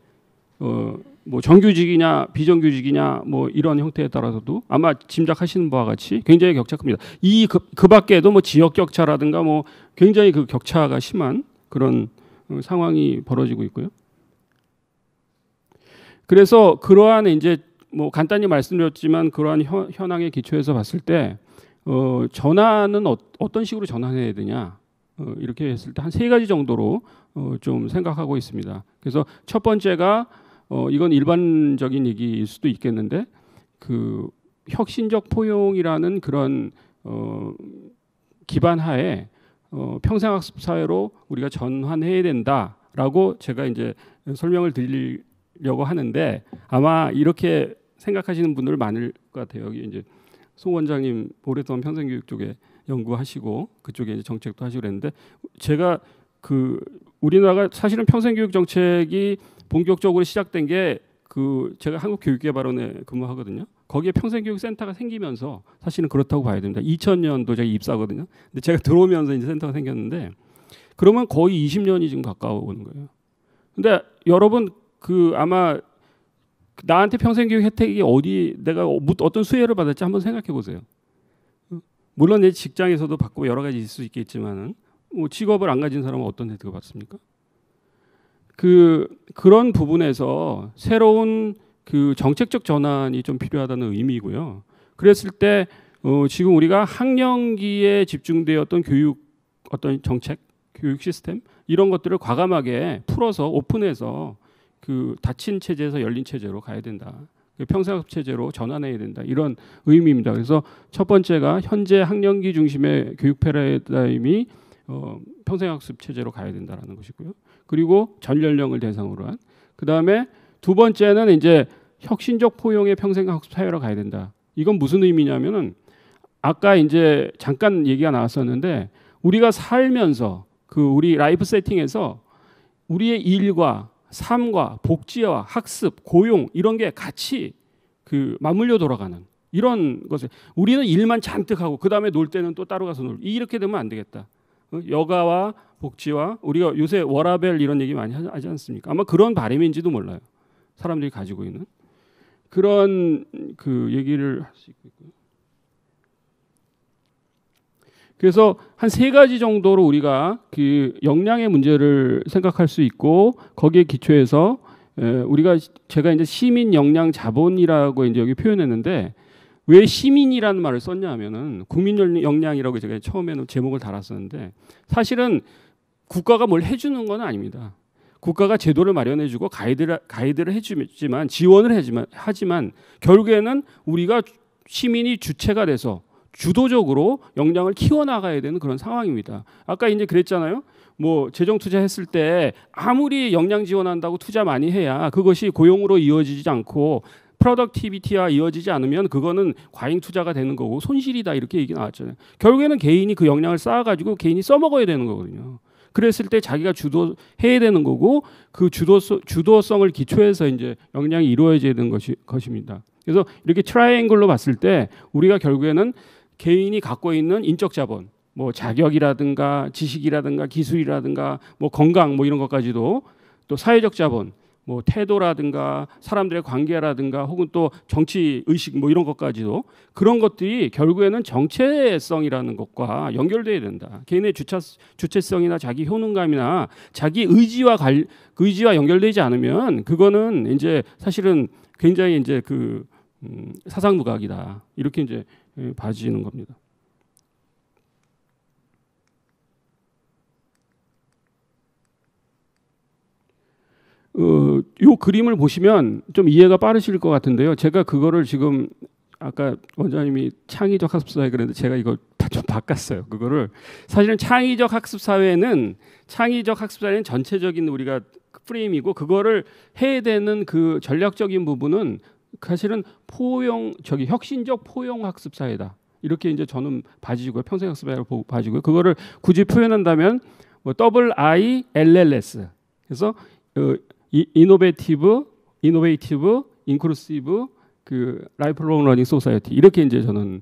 뭐 정규직이냐 비정규직이냐 뭐 이런 형태에 따라서도 아마 짐작하시는 바와 같이 굉장히 격차가 큽니다. 그 밖에도 뭐 지역 격차라든가 뭐 굉장히 그 격차가 심한 그런 상황이 벌어지고 있고요. 그래서 그러한 이제 뭐 간단히 말씀드렸지만 그러한 현황에 기초해서 봤을 때 전환은 어떤 식으로 전환해야 되냐 이렇게 했을 때 한 3가지 정도로 좀 생각하고 있습니다. 그래서 첫 번째가 이건 일반적인 얘기일 수도 있겠는데 그 혁신적 포용이라는 그런 기반 하에 평생학습 사회로 우리가 전환해야 된다라고 제가 이제 설명을 드리려고 하는데 아마 이렇게 생각하시는 분들 많을 것 같아요. 여기 이제 송 원장님 오랫동안 평생교육 쪽에 연구하시고 그쪽에 이제 정책도 하시고 그랬는데 제가 그 우리나라가 사실은 평생교육 정책이 본격적으로 시작된 게 그 제가 한국교육개발원에 근무하거든요. 거기에 평생교육센터가 생기면서 사실은 그렇다고 봐야 됩니다. 2000년도 제가 입사거든요. 근데 제가 들어오면서 이제 센터가 생겼는데 그러면 거의 20년이 지금 가까워오는 거예요. 근데 여러분 그 아마 나한테 평생교육 혜택이 내가 어떤 수혜를 받았지 한번 생각해 보세요. 물론 내 직장에서도 받고 여러 가지 있을 수 있겠지만은 뭐 직업을 안 가진 사람은 어떤 혜택을 받습니까? 그런 부분에서 새로운 그 정책적 전환이 좀 필요하다는 의미고요. 그랬을 때 지금 우리가 학령기에 집중되었던 어떤 정책, 교육 시스템 이런 것들을 과감하게 풀어서 오픈해서 그 닫힌 체제에서 열린 체제로 가야 된다. 평생학습 체제로 전환해야 된다. 이런 의미입니다. 그래서 첫 번째가 현재 학령기 중심의 교육 패러다임이 평생학습 체제로 가야 된다라는 것이고요. 그리고 전 연령을 대상으로 한. 그다음에 두 번째는 이제 혁신적 포용의 평생학습 사회로 가야 된다. 이건 무슨 의미냐면은 아까 이제 잠깐 얘기가 나왔었는데 우리가 살면서 우리 라이프 세팅에서 우리의 일과 삶과 복지와 학습, 고용 이런 게 같이 맞물려 돌아가는 이런 것을 우리는 일만 잔뜩 하고 그다음에 놀 때는 또 따로 가서 놀고 이렇게 되면 안 되겠다. 여가와 복지와 우리가 요새 워라밸 이런 얘기 많이 하지 않습니까? 아마 그런 바람인지도 몰라요. 사람들이 가지고 있는 그런 얘기를 할 수 있고요. 그래서 한 3가지 정도로 우리가 역량의 문제를 생각할 수 있고 거기에 기초해서 제가 이제 시민 역량 자본이라고 이제 여기 표현했는데 왜 시민이라는 말을 썼냐 하면은 국민 역량이라고 제가 처음에는 제목을 달았었는데 사실은 국가가 뭘 해주는 건 아닙니다. 국가가 제도를 마련해주고 가이드를 해주지만 지원을 하지만 결국에는 우리가 시민이 주체가 돼서 주도적으로 역량을 키워나가야 되는 그런 상황입니다. 아까 이제 그랬잖아요. 뭐 재정 투자했을 때 아무리 역량 지원한다고 투자 많이 해야 그것이 고용으로 이어지지 않고 프로덕티비티와 이어지지 않으면 그거는 과잉 투자가 되는 거고 손실이다 이렇게 얘기 나왔잖아요. 결국에는 개인이 그 역량을 쌓아가지고 개인이 써먹어야 되는 거거든요. 그랬을 때 자기가 주도해야 되는 거고 그 주도성을 기초해서 이제 역량이 이루어져야 되는 것입니다. 그래서 이렇게 트라이앵글로 봤을 때 우리가 결국에는 개인이 갖고 있는 인적 자본, 뭐 자격이라든가 지식이라든가 기술이라든가 뭐 건강 뭐 이런 것까지도 또 사회적 자본, 뭐 태도라든가 사람들의 관계라든가 혹은 또 정치 의식 뭐 이런 것까지도 그런 것들이 결국에는 정체성이라는 것과 연결돼야 된다. 개인의 주체성이나 자기 효능감이나 자기 의지와 연결되지 않으면 그거는 이제 사실은 굉장히 이제 그 사상무각이다. 이렇게 이제 봐지는 겁니다. 요 그림을 보시면 좀 이해가 빠르실 것 같은데요. 제가 그거를 지금 아까 원장님이 창의적 학습 사회 그랬는데 제가 이걸 좀 바꿨어요. 그거를 사실은 창의적 학습 사회는 전체적인 우리가 프레임이고 그거를 해야 되는 그 전략적인 부분은 사실은 혁신적 포용 학습 사회다. 이렇게 이제 저는 봐지고요. 평생 학습 사회를 봐지고요. 그거를 굳이 표현한다면 뭐 IILLS 그래서 이노베이티브, 인클루시브, 그 라이프롱 러닝 소사이어티 이렇게 이제 저는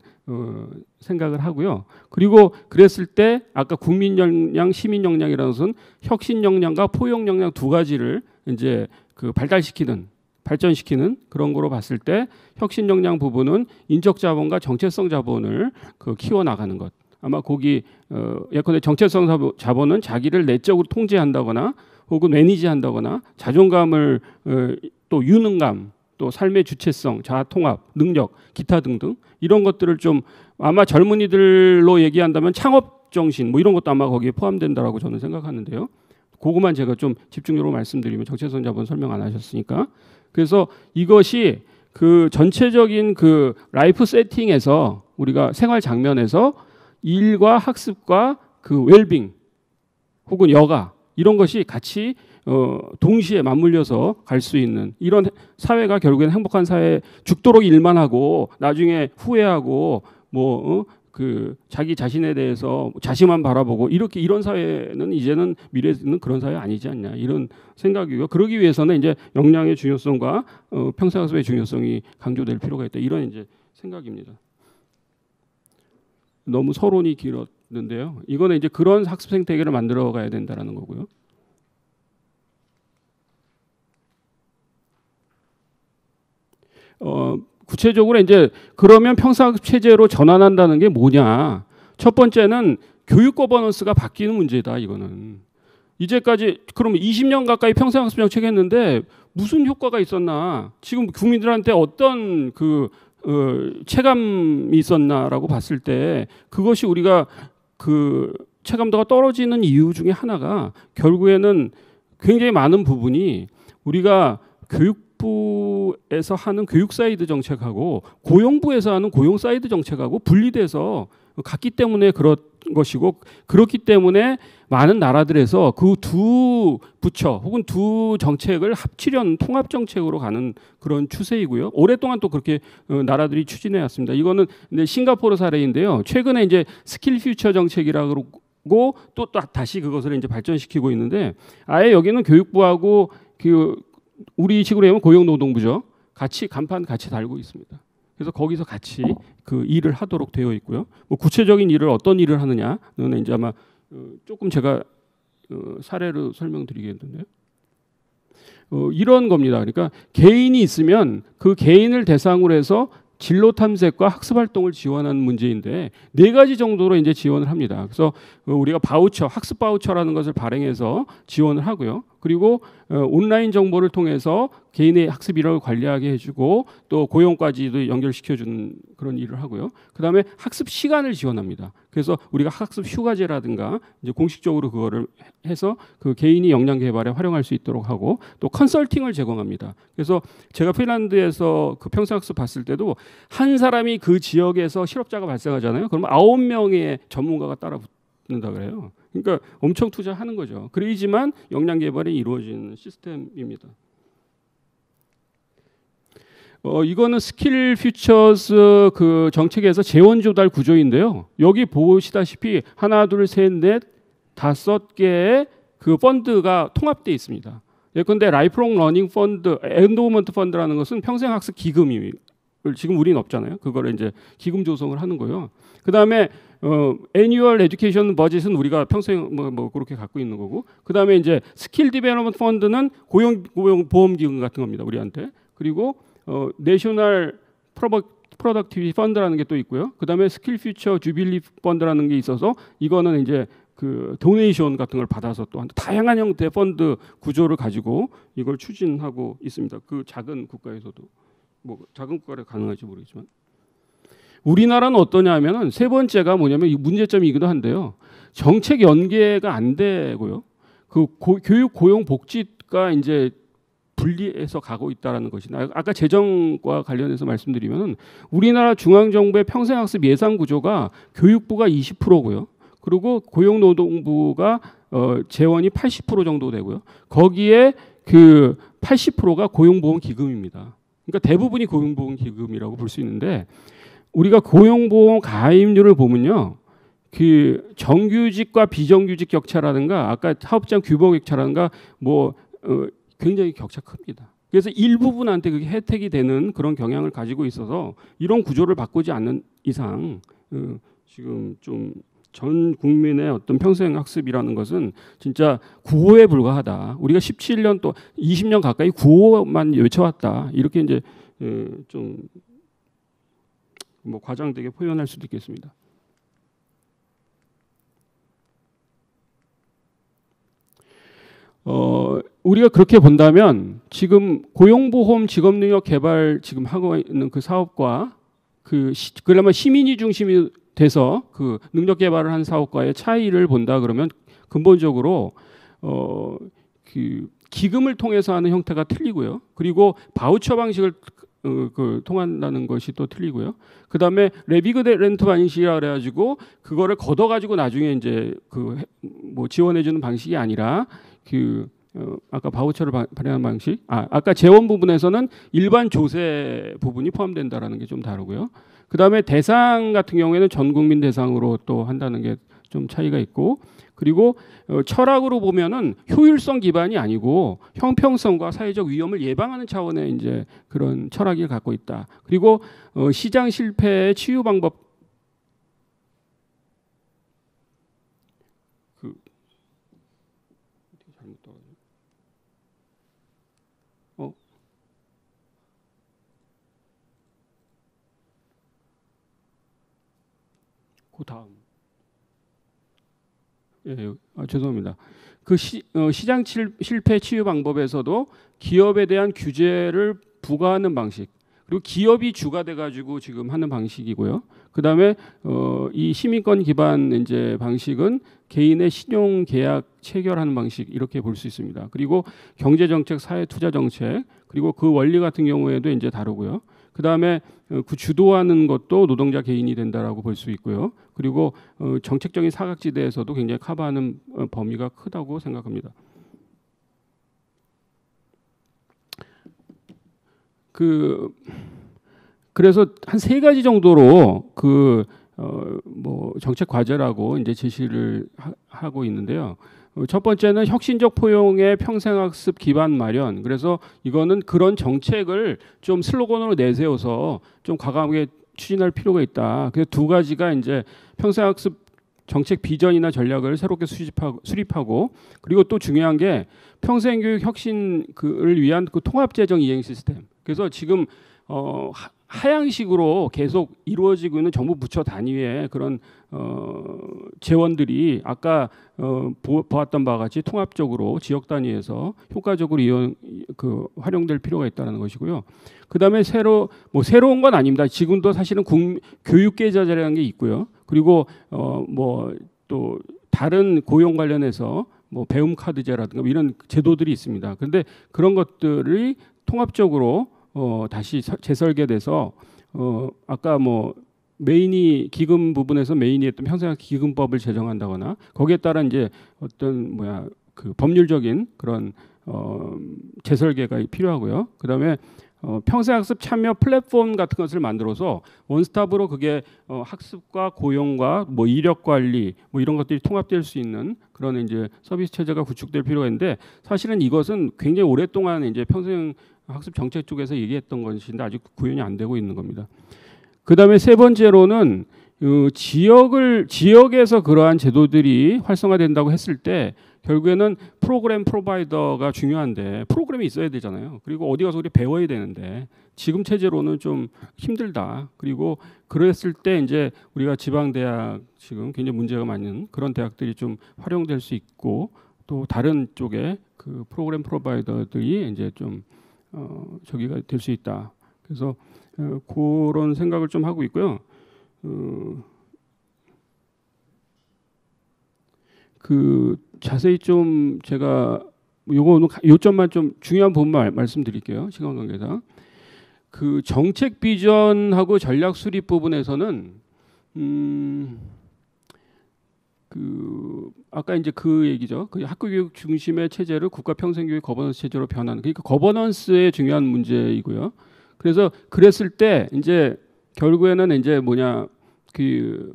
생각을 하고요. 그리고 그랬을 때 아까 국민 역량, 시민 역량이라는 것은 혁신 역량과 포용 역량 두 가지를 이제 그 발전시키는 그런 거로 봤을 때 혁신 역량 부분은 인적 자본과 정체성 자본을 그 키워 나가는 것. 아마 거기 예컨대 정체성 자본은 자기를 내적으로 통제한다거나 혹은 매니지한다거나 자존감을 또 유능감 또 삶의 주체성, 자아 통합, 능력, 기타 등등 이런 것들을 좀 아마 젊은이들로 얘기한다면 창업 정신 뭐 이런 것도 아마 거기에 포함된다라고 저는 생각하는데요. 그것만 제가 좀 집중적으로 말씀드리면 정체성 자본 설명 안 하셨으니까 그래서 이것이 그 전체적인 그 라이프 세팅에서 우리가 생활 장면에서 일과 학습과 그 웰빙 혹은 여가 이런 것이 같이 동시에 맞물려서 갈 수 있는 이런 사회가 결국에는 행복한 사회 죽도록 일만 하고 나중에 후회하고 그 자기 자신에 대해서 자신만 바라보고 이런 사회는 이제는 미래에는 그런 사회 아니지 않냐 이런 생각이고요. 그러기 위해서는 이제 역량의 중요성과 평생학습의 중요성이 강조될 필요가 있다 이런 이제 생각입니다. 너무 서론이 길었는데요. 이거는 이제 그런 학습 생태계를 만들어 가야 된다라는 거고요. 구체적으로 이제 그러면 평생학습 체제로 전환한다는 게 뭐냐? 첫 번째는 교육 거버넌스가 바뀌는 문제다. 이거는 이제까지 그러면 20년 가까이 평생학습 정책했는데 무슨 효과가 있었나? 지금 국민들한테 어떤 그 체감이 있었나라고 봤을 때 그것이 우리가 그 체감도가 떨어지는 이유 중에 하나가 결국에는 굉장히 많은 부분이 우리가 교육부에서 하는 교육 사이드 정책하고 고용부에서 하는 고용 사이드 정책하고 분리돼서 갔기 때문에 그런 것이고 그렇기 때문에 많은 나라들에서 그 두 부처 혹은 두 정책을 합치려는 통합 정책으로 가는 그런 추세이고요. 오랫동안 또 그렇게 나라들이 추진해 왔습니다. 이거는 싱가포르 사례인데요. 최근에 이제 스킬 퓨처 정책이라고 또 다시 그것을 이제 발전시키고 있는데 아예 여기는 교육부하고 그 우리 식으로 하면 고용노동부죠. 같이 간판 같이 달고 있습니다. 그래서 거기서 같이 그 일을 하도록 되어 있고요. 뭐 구체적인 일을 어떤 일을 하느냐는 이제 아마 조금 제가 사례로 설명드리겠는데요. 이런 겁니다. 그러니까 개인이 있으면 그 개인을 대상으로 해서 진로 탐색과 학습 활동을 지원하는 문제인데 4가지 정도로 이제 지원을 합니다. 그래서 우리가 바우처, 학습 바우처라는 것을 발행해서 지원을 하고요. 그리고 온라인 정보를 통해서 개인의 학습 이력을 관리하게 해주고 또 고용까지도 연결시켜주는 그런 일을 하고요. 그다음에 학습 시간을 지원합니다. 그래서 우리가 학습 휴가제라든가 이제 공식적으로 그거를 해서 그 개인이 역량 개발에 활용할 수 있도록 하고 또 컨설팅을 제공합니다. 그래서 제가 핀란드에서 그 평생학습 봤을 때도 한 사람이 그 지역에서 실업자가 발생하잖아요. 그러면 9명의 전문가가 따라 붙는다 그래요. 그러니까 엄청 투자하는 거죠. 그래야지만 역량 개발이 이루어지는 시스템입니다. 이거는 스킬 퓨처스 그 정책에서 재원 조달 구조인데요. 여기 보시다시피 하나, 둘, 셋, 넷, 5개의 그 펀드가 통합되어 있습니다. 예컨대 라이프롱 러닝 펀드, 엔도우먼트 펀드라는 것은 평생학습 기금이 지금 우리는 없잖아요. 그거를 이제 기금 조성을 하는 거예요. 그 다음에 애뉴얼 에듀케이션 버짓은 우리가 평생 뭐 그렇게 갖고 있는 거고, 그 다음에 이제 스킬 디벨롭먼트 펀드는 고용 보험 기금 같은 겁니다, 우리한테. 그리고 내셔널 프로덕티비티 펀드라는 게 또 있고요. 그 다음에 스킬 퓨처 주빌리 펀드라는 게 있어서 이거는 이제 그 도네이션 같은 걸 받아서 또 다양한 형태의 펀드 구조를 가지고 이걸 추진하고 있습니다. 그 작은 국가에서도 뭐 작은 국가에 가능할지 모르겠지만 우리나라는 어떠냐면은 세 번째가 뭐냐면 이 문제점이기도 한데요. 정책 연계가 안 되고요. 그 교육 고용 복지가 이제 분리해서 가고 있다라는 것이나 아까 재정과 관련해서 말씀드리면은 우리나라 중앙정부의 평생학습 예산 구조가 교육부가 20%고요. 그리고 고용노동부가 재원이 80% 정도 되고요. 거기에 그 80%가 고용보험기금입니다. 그러니까 대부분이 고용보험기금이라고 볼 수 있는데 우리가 고용보험 가입률을 보면요. 그 정규직과 비정규직 격차라든가 아까 사업장 규모 격차라든가 뭐 굉장히 격차 큽니다. 그래서 일부분한테 그게 혜택이 되는 그런 경향을 가지고 있어서 이런 구조를 바꾸지 않는 이상 지금 좀 전 국민의 어떤 평생 학습이라는 것은 진짜 구호에 불과하다. 우리가 17년 또 20년 가까이 구호만 외쳐왔다. 이렇게 이제 좀 뭐 과장되게 표현할 수도 있겠습니다. 우리가 그렇게 본다면 지금 고용보험 직업능력 개발 지금 하고 있는 그 사업과 그러면 시민이 중심이 돼서 그 능력 개발을 한 사업과의 차이를 본다 그러면 근본적으로 그 기금을 통해서 하는 형태가 틀리고요. 그리고 바우처 방식을 통한다는 것이 또 틀리고요. 그 다음에 레비그 렌트 방식이라 그래가지고 그거를 걷어가지고 나중에 이제 뭐 지원해주는 방식이 아니라 아까 바우처를 발행한 방식, 아까 재원 부분에서는 일반 조세 부분이 포함된다라는 게 좀 다르고요. 그 다음에 대상 같은 경우에는 전 국민 대상으로 또 한다는 게 좀 차이가 있고, 그리고 철학으로 보면은 효율성 기반이 아니고 형평성과 사회적 위험을 예방하는 차원의 이제 그런 철학을 갖고 있다. 그리고 시장 실패의 치유 방법 그 다음 죄송합니다. 그 시장 실패 치유 방법에서도 기업에 대한 규제를 부과하는 방식, 그리고 기업이 주가 돼가지고 지금 하는 방식이고요. 그 다음에 이 시민권 기반 이제 방식은 개인의 신용 계약 체결하는 방식 이렇게 볼 수 있습니다. 그리고 경제 정책, 사회 투자 정책, 그리고 그 원리 같은 경우에도 이제 다르고요. 그 다음에 그 주도하는 것도 노동자 개인이 된다라고 볼 수 있고요. 그리고 정책적인 사각지대에서도 굉장히 커버하는 범위가 크다고 생각합니다. 그래서 한 3가지 정도로 뭐 정책 과제라고 이제 제시를 하고 있는데요. 첫 번째는 혁신적 포용의 평생학습 기반 마련. 그래서 이거는 그런 정책을 좀 슬로건으로 내세워서 좀 과감하게 추진할 필요가 있다. 그래서 2가지가 이제 평생학습 정책 비전이나 전략을 새롭게 수립하고, 그리고 또 중요한 게 평생교육 혁신을 위한 그 통합재정 이행 시스템. 그래서 지금 하향식으로 계속 이루어지고 있는 정부 부처 단위의 그런 재원들이 아까 보았던 바와 같이 통합적으로 지역 단위에서 효과적으로 활용될 필요가 있다는 것이고요. 그 다음에 새로운 건 아닙니다. 지금도 사실은 교육계좌라는 게 있고요. 그리고 뭐 또 다른 고용 관련해서 뭐 배움 카드제라든가 이런 제도들이 있습니다. 그런데 그런 것들이 통합적으로 다시 재설계돼서 아까 뭐 메인이 기금 부분에서 메인이 했던 평생학 기금법을 제정한다거나 거기에 따른 이제 어떤 그 법률적인 그런 재설계가 필요하고요. 그다음에 평생학습 참여 플랫폼 같은 것을 만들어서 원스톱으로 그게 학습과 고용과 뭐 이력 관리 뭐 이런 것들이 통합될 수 있는 그런 이제 서비스 체제가 구축될 필요가 있는데, 사실은 이것은 굉장히 오랫동안 이제 평생 학습 정책 쪽에서 얘기했던 것인데 아직 구현이 안 되고 있는 겁니다. 그 다음에 3번째로는 지역에서 그러한 제도들이 활성화된다고 했을 때 결국에는 프로그램 프로바이더가 중요한데 프로그램이 있어야 되잖아요. 그리고 어디 가서 우리 배워야 되는데 지금 체제로는 좀 힘들다. 그리고 그랬을 때 이제 우리가 지방 대학 지금 굉장히 문제가 많은 그런 대학들이 좀 활용될 수 있고 또 다른 쪽에 그 프로그램 프로바이더들이 이제 좀 저기가 될 수 있다. 그래서 그런 생각을 좀 하고 있고요. 그 자세히 좀 제가 요점만 좀 중요한 부분만 말씀드릴게요. 시간 관계상 그 정책 비전하고 전략 수립 부분에서는 그 아까 이제 그 얘기죠. 그 학교 교육 중심의 체제를 국가 평생 교육 거버넌스 체제로 변하는 그러니까 거버넌스의 중요한 문제이고요. 그래서 그랬을 때 이제 결국에는 이제 뭐냐 그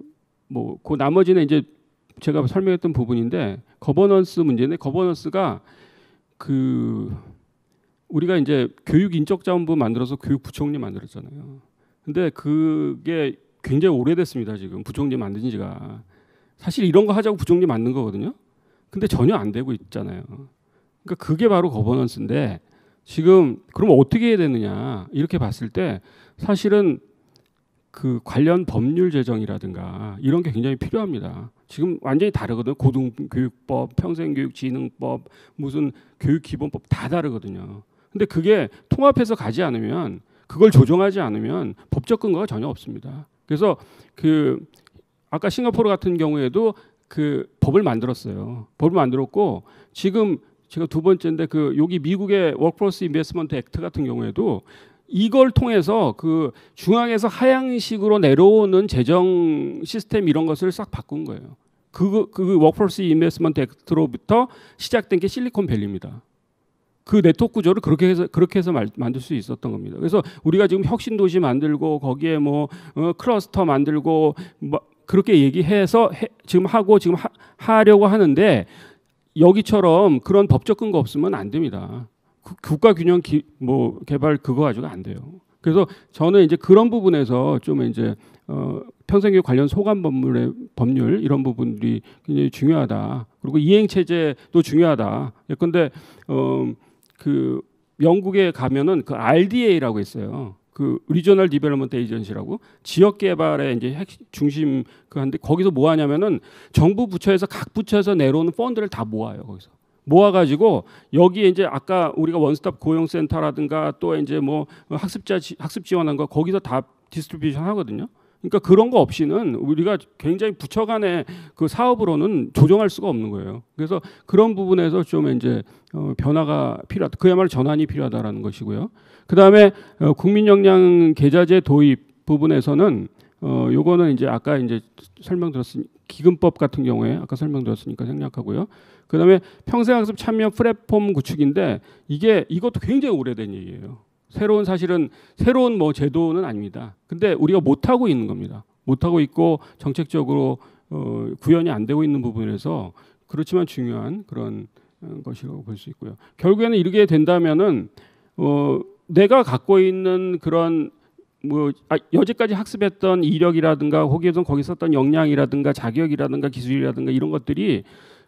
나머지는 이제 제가 설명했던 부분인데 거버넌스 문제인데 거버넌스가 그 우리가 이제 교육인적자원부 만들어서 교육부총리 만들었잖아요. 근데 그게 굉장히 오래됐습니다. 지금 부총리 만든 지가 사실 이런 거 하자고 부총리 만든 거거든요. 근데 전혀 안 되고 있잖아요. 그러니까 그게 바로 거버넌스인데 지금 그럼 어떻게 해야 되느냐 이렇게 봤을 때 사실은 그 관련 법률 제정이라든가 이런 게 굉장히 필요합니다. 지금 완전히 다르거든요. 고등교육법, 평생교육진흥법, 무슨 교육기본법 다 다르거든요. 근데 그게 통합해서 가지 않으면 그걸 조정하지 않으면 법적 근거가 전혀 없습니다. 그래서 그 아까 싱가포르 같은 경우에도 그 법을 만들었어요. 법을 만들었고 지금 제가 두 번째인데 그 여기 미국의 워크포스 인베스트먼트 액트 같은 경우에도 이걸 통해서 그 중앙에서 하향식으로 내려오는 재정 시스템 이런 것을 싹 바꾼 거예요. 그 워크포스 인베스트먼트 액트로부터 시작된 게 실리콘밸리입니다. 그 네트워크 구조를 그렇게 해서 만들 수 있었던 겁니다. 그래서 우리가 지금 혁신 도시 만들고 거기에 뭐 클러스터 만들고 뭐 그렇게 얘기해서 지금 하려고 하는데 여기처럼 그런 법적 근거 없으면 안 됩니다. 국가 균형 개발 그거 가지고 안 돼요. 그래서 저는 이제 그런 부분에서 좀 이제 평생교육 관련 소관 법률 이런 부분들이 굉장히 중요하다. 그리고 이행 체제도 중요하다. 예컨대 그 영국에 가면은 그 RDA라고 있어요. 그 리저널 디벨롭먼트 에이전시라고 지역 개발의 이제 중심 한데 거기서 뭐 하냐면은 정부 부처에서 각 부처에서 내려오는 펀드를 다 모아요. 거기서 모아가지고 여기에 이제 아까 우리가 원스톱 고용센터라든가 또 이제 뭐 학습 지원한 거 거기서 다 디스트리뷰션 하거든요. 그러니까 그런 거 없이는 우리가 굉장히 부처 간의 그 사업으로는 조정할 수가 없는 거예요. 그래서 그런 부분에서 좀 이제 변화가 필요하다. 그야말로 전환이 필요하다라는 것이고요. 그다음에 국민 역량 계좌제 도입 부분에서는 요거는 이제 아까 이제 설명드렸으니 기금법 같은 경우에 아까 설명드렸으니까 생략하고요. 그다음에 평생학습 참여 플랫폼 구축인데 이것도 굉장히 오래된 얘기예요. 사실은 새로운 뭐 제도는 아닙니다. 근데 우리가 못 하고 있는 겁니다. 못 하고 있고 정책적으로 구현이 안 되고 있는 부분에서 그렇지만 중요한 그런 것이라고 볼 수 있고요. 결국에는 이렇게 된다면은 내가 갖고 있는 그런 여지까지 학습했던 이력이라든가 혹은 거기 썼던 역량이라든가 자격이라든가 기술이라든가 이런 것들이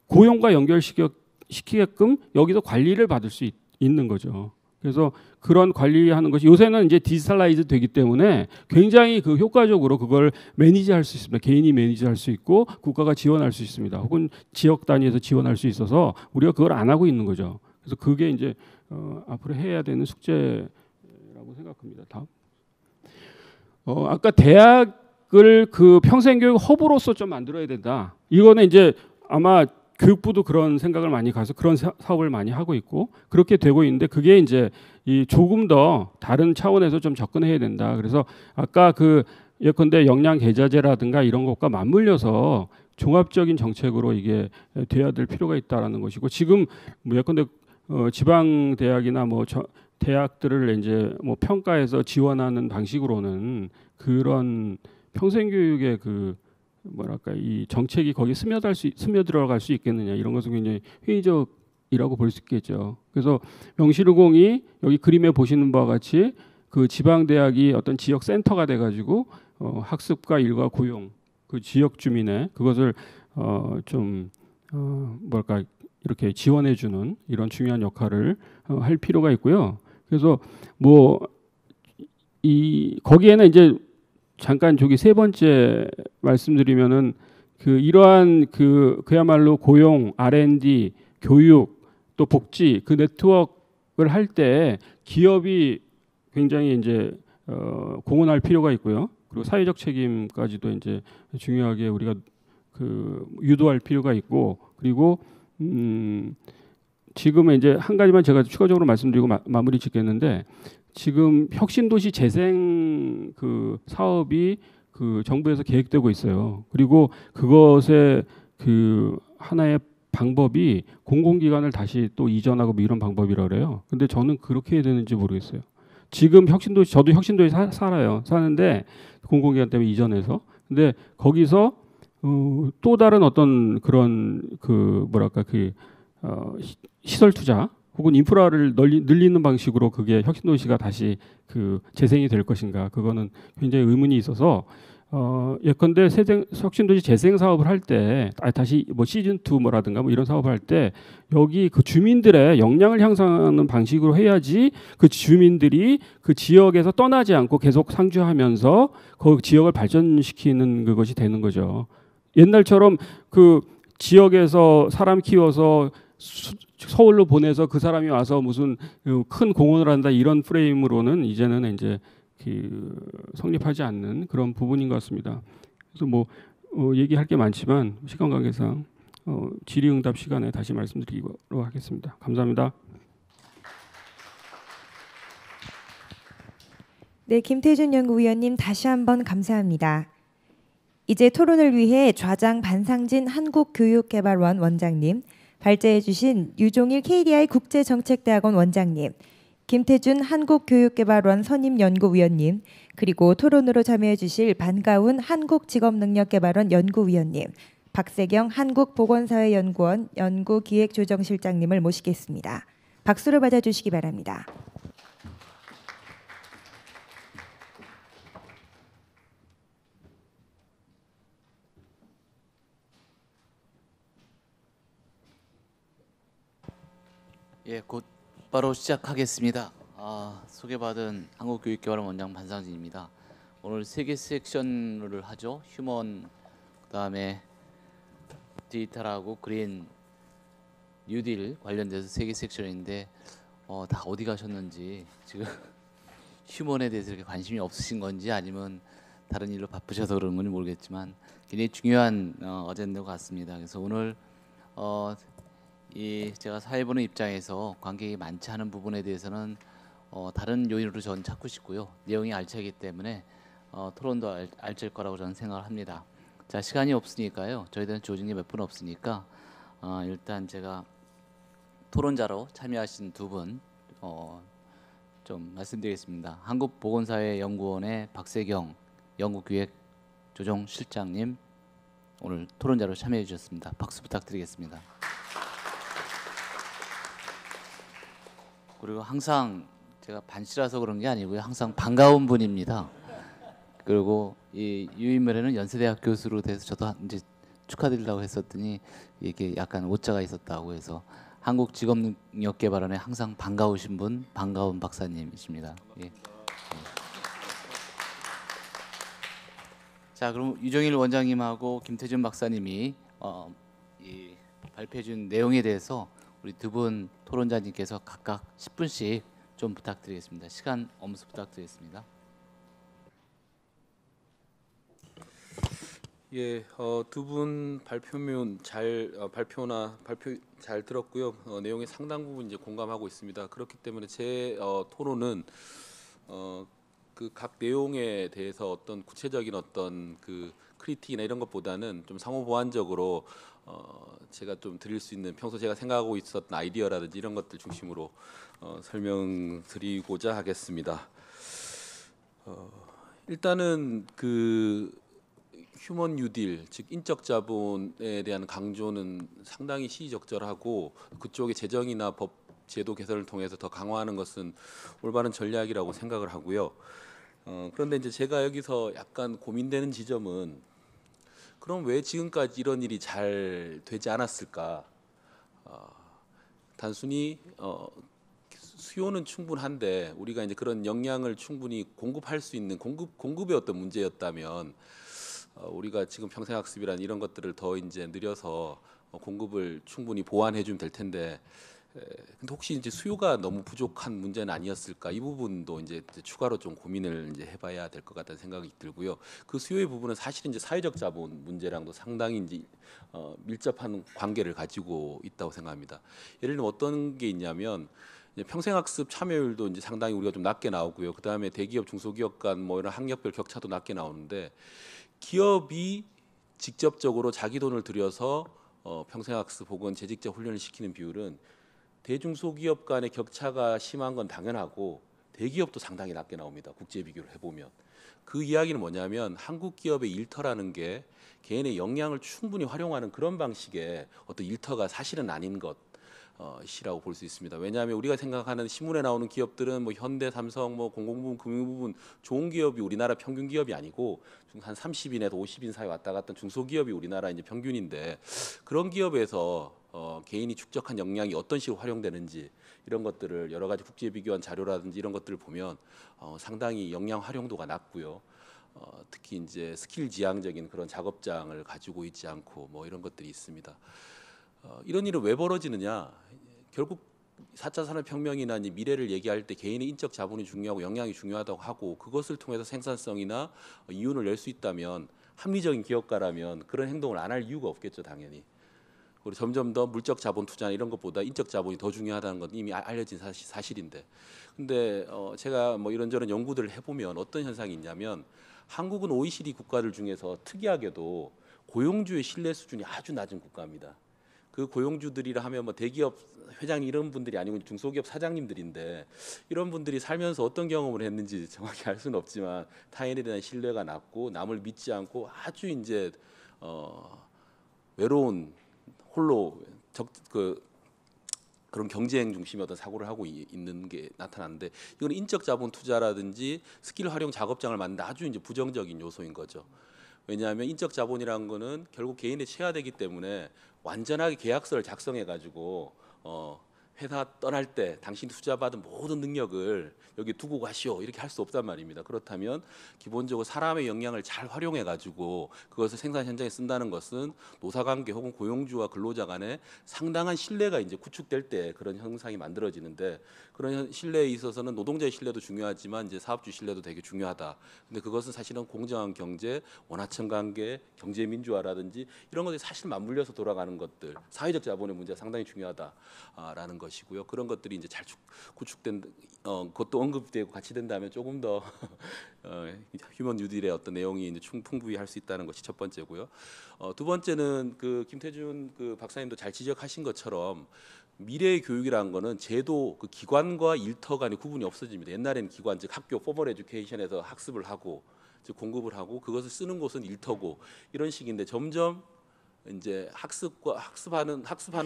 고용과 연결시키게끔 여기서 관리를 받을 수 있는 거죠. 그래서 그런 관리하는 것이 요새는 이제 디지털라이즈 되기 때문에 굉장히 그 효과적으로 그걸 매니지할 수 있습니다. 개인이 매니지할 수 있고 국가가 지원할 수 있습니다. 혹은 지역 단위에서 지원할 수 있어서 우리가 그걸 안 하고 있는 거죠. 그래서 그게 이제 앞으로 해야 되는 숙제라고 생각합니다. 다음. 아까 대학을 그 평생교육 허브로서 좀 만들어야 된다. 이거는 이제 아마 교육부도 그런 생각을 많이 가서 그런 사업을 많이 하고 있고 그렇게 되고 있는데 그게 이제 조금 더 다른 차원에서 좀 접근해야 된다. 그래서 아까 그 예컨대 역량 계좌제라든가 이런 것과 맞물려서 종합적인 정책으로 이게 돼야 될 필요가 있다라는 것이고 지금 예컨대 지방 대학이나 대학들을 이제 평가해서 지원하는 방식으로는 그런 평생교육의 이 정책이 거기 스며들어갈 수 있겠느냐 이런 것은 굉장히 회의적이라고 볼 수 있겠죠. 그래서 명실공히 여기 그림에 보시는 바와 같이 그 지방 대학이 어떤 지역 센터가 돼가지고 학습과 일과 고용 그 지역 주민의 그것을 좀 뭐랄까 이렇게 지원해주는 이런 중요한 역할을 할 필요가 있고요. 그래서 뭐 이 거기에는 이제 잠깐 저기 세 번째 말씀드리면은 그 이러한 그야말로 고용, R&D, 교육 또 복지 그 네트워크를 할 때 기업이 굉장히 이제 공헌할 필요가 있고요. 그리고 사회적 책임까지도 이제 중요하게 우리가 그 유도할 필요가 있고 그리고 지금은 이제 한 가지만 제가 추가적으로 말씀드리고 마무리 짓겠는데 지금 혁신도시 재생 그 사업이 그 정부에서 계획되고 있어요. 그리고 그것의 그 하나의 방법이 공공기관을 다시 또 이전하고 뭐 이런 방법이라 그래요. 근데 저는 그렇게 해야 되는지 모르겠어요. 지금 혁신도시 저도 혁신도시 살아요. 사는데 공공기관 때문에 이전해서 근데 거기서 또 다른 어떤 그런 그 뭐랄까 그 시설 투자 혹은 인프라를 늘리는 방식으로 그게 혁신도시가 다시 그 재생이 될 것인가 그거는 굉장히 의문이 있어서 예컨대 혁신도시 재생 사업을 할 때 다시 뭐 시즌 2 뭐라든가 뭐 이런 사업을 할 때 여기 그 주민들의 역량을 향상하는 방식으로 해야지 그 주민들이 그 지역에서 떠나지 않고 계속 상주하면서 그 지역을 발전시키는 그것이 되는 거죠. 옛날처럼 그 지역에서 사람 키워서 서울로 보내서 그 사람이 와서 무슨 큰 공헌을 한다 이런 프레임으로는 이제는 이제 그 성립하지 않는 그런 부분인 것 같습니다. 그래서 뭐 얘기할 게 많지만 시간 관계상 질의응답 시간에 다시 말씀드리도록 하겠습니다. 감사합니다. 네, 김태준 연구위원님 다시 한번 감사합니다. 이제 토론을 위해 좌장 반상진 한국교육개발원 원장님, 발제해 주신 유종일 KDI 국제정책대학원 원장님, 김태준 한국교육개발원 선임연구위원님, 그리고 토론으로 참여해 주실 반가운 한국직업능력개발원 연구위원님, 박세경 한국보건사회연구원 연구기획조정실장님을 모시겠습니다. 박수로 맞아주시기 바랍니다. 예, 곧 바로 시작하겠습니다. 소개받은 한국교육개발원 원장 반상진입니다. 오늘 3개 섹션을 하죠. 휴먼, 그다음에 디지털하고 그린 뉴딜 관련돼서 3개 섹션인데 다 어디 가셨는지 지금 휴먼에 대해서 이렇게 관심이 없으신 건지 아니면 다른 일로 바쁘셔서 그런 건지 모르겠지만 굉장히 중요한 어젠다 같습니다. 그래서 오늘 제가 사회 보는 입장에서 관객이 많지 않은 부분에 대해서는 다른 요인으로 저는 찾고 싶고요. 내용이 알차기 때문에 토론도 알찰 거라고 저는 생각을 합니다. 자, 시간이 없으니까요. 저희들은 조직이 몇 분 없으니까 일단 제가 토론자로 참여하신 두 분 좀 말씀드리겠습니다. 한국보건사회연구원의 박세경 연구기획조정실장님 오늘 토론자로 참여해 주셨습니다. 박수 부탁드리겠습니다. 그리고 항상 제가 반씨라서 그런 게 아니고요. 항상 반가운 분입니다. 그리고 이 유인물에는 연세대학 교수로 돼서 저도 이제 축하드리려고 했었더니 이게 약간 오자가 있었다고 해서 한국직업능력개발원에 항상 반가우신 분, 반가운 박사님이십니다. 예. 자, 그럼 유종일 원장님하고 김태준 박사님이 발표해준 내용에 대해서 우리 두 분 토론자님께서 각각 10분씩 좀 부탁드리겠습니다. 시간 엄수 부탁드리겠습니다. 예, 두 분 발표 잘 들었고요. 내용의 상당 부분 이제 공감하고 있습니다. 그렇기 때문에 제 토론은 그 각 내용에 대해서 어떤 구체적인 어떤 그 크리틱이나 이런 것보다는 좀 상호 보완적으로 제가 좀 드릴 수 있는 평소 제가 생각하고 있었던 아이디어라든지 이런 것들 중심으로 설명드리고자 하겠습니다. 일단은 그 휴먼 뉴딜, 즉 인적 자본에 대한 강조는 상당히 시의적절하고 그쪽의 재정이나 법 제도 개선을 통해서 더 강화하는 것은 올바른 전략이라고 생각을 하고요. 그런데 이제 제가 여기서 약간 고민되는 지점은 그럼 왜 지금까지 이런 일이 잘 되지 않았을까? 단순히 수요는 충분한데 우리가 이제 그런 역량을 충분히 공급할 수 있는 공급의 어떤 문제였다면 우리가 지금 평생학습이라는 이런 것들을 더 이제 늘려서 공급을 충분히 보완해 주면 될 텐데 근데 혹시 이제 수요가 너무 부족한 문제는 아니었을까? 이 부분도 이제 추가로 좀 고민을 이제 해봐야 될 것 같다는 생각이 들고요. 그 수요의 부분은 사실 이제 사회적 자본 문제랑도 상당히 이제 밀접한 관계를 가지고 있다고 생각합니다. 예를 들면 어떤 게 있냐면 이제 평생학습 참여율도 이제 상당히 우리가 좀 낮게 나오고요. 그 다음에 대기업, 중소기업 간 뭐 이런 학력별 격차도 낮게 나오는데 기업이 직접적으로 자기 돈을 들여서 평생학습 혹은 재직자 훈련을 시키는 비율은 대중소기업 간의 격차가 심한 건 당연하고 대기업도 상당히 낮게 나옵니다. 국제 비교를 해보면. 그 이야기는 뭐냐면 한국 기업의 일터라는 게 개인의 역량을 충분히 활용하는 그런 방식의 어떤 일터가 사실은 아닌 것이라고 볼 수 있습니다. 왜냐하면 우리가 생각하는 신문에 나오는 기업들은 뭐 현대, 삼성, 뭐 공공부문, 금융부문 좋은 기업이 우리나라 평균 기업이 아니고 한 30인에서 50인 사이 왔다 갔다 중소기업이 우리나라 이제 평균인데 그런 기업에서 개인이 축적한 역량이 어떤 식으로 활용되는지 이런 것들을 여러 가지 국제 비교한 자료라든지 이런 것들을 보면 상당히 역량 활용도가 낮고요. 특히 이제 스킬 지향적인 그런 작업장을 가지고 있지 않고 뭐 이런 것들이 있습니다. 이런 일은 왜 벌어지느냐? 결국 4차 산업혁명이나 이제 미래를 얘기할 때 개인의 인적 자본이 중요하고 역량이 중요하다고 하고 그것을 통해서 생산성이나 이윤을 낼 수 있다면 합리적인 기업가라면 그런 행동을 안 할 이유가 없겠죠, 당연히. 그리고 점점 더 물적 자본 투자나 이런 것보다 인적 자본이 더 중요하다는 건 이미 알려진 사실인데. 근데 제가 뭐 이런저런 연구들을 해보면 어떤 현상이 있냐면 한국은 OECD 국가들 중에서 특이하게도 고용주의 신뢰 수준이 아주 낮은 국가입니다. 그 고용주들이라 하면 뭐 대기업 회장 이런 분들이 아니고 중소기업 사장님들인데 이런 분들이 살면서 어떤 경험을 했는지 정확히 알 수는 없지만 타인에 대한 신뢰가 낮고 남을 믿지 않고 아주 이제 외로운 홀로 그런 경쟁 중심의 어떤 사고를 하고 있는 게 나타나는데 이건 인적 자본 투자라든지 스킬 활용 작업장을 만드는 아주 이제 부정적인 요소인 거죠. 왜냐하면 인적 자본이라는 거는 결국 개인에 체화되기 때문에 완전하게 계약서를 작성해 가지고 회사 떠날 때 당신이 투자받은 모든 능력을 여기 두고 가시오 이렇게 할 수 없단 말입니다. 그렇다면 기본적으로 사람의 역량을 잘 활용해 가지고 그것을 생산 현장에 쓴다는 것은 노사관계 혹은 고용주와 근로자 간에 상당한 신뢰가 이제 구축될 때 그런 현상이 만들어지는데 그런 신뢰에 있어서는 노동자의 신뢰도 중요하지만 이제 사업주 신뢰도 되게 중요하다. 근데 그것은 사실은 공정한 경제, 원하청 관계, 경제 민주화라든지 이런 것들이 사실 맞물려서 돌아가는 것들, 사회적 자본의 문제가 상당히 중요하다라는 것이고요. 그런 것들이 이제 잘 구축된 그것도 언급되고 같이 된다면 조금 더 휴먼 뉴딜의 어떤 내용이 이제 풍부히 할 수 있다는 것이 첫 번째고요. 두 번째는 그 김태준 그 박사님도 잘 지적하신 것처럼 미래의 교육이라는 거는 제도 그 기관과 일터 간의 구분이 없어집니다. 옛날에는 기관 즉 학교 포멀 에듀케이션에서 학습을 하고 즉 공급을 하고 그것을 쓰는 곳은 일터고 이런 식인데 점점 이제 학습하는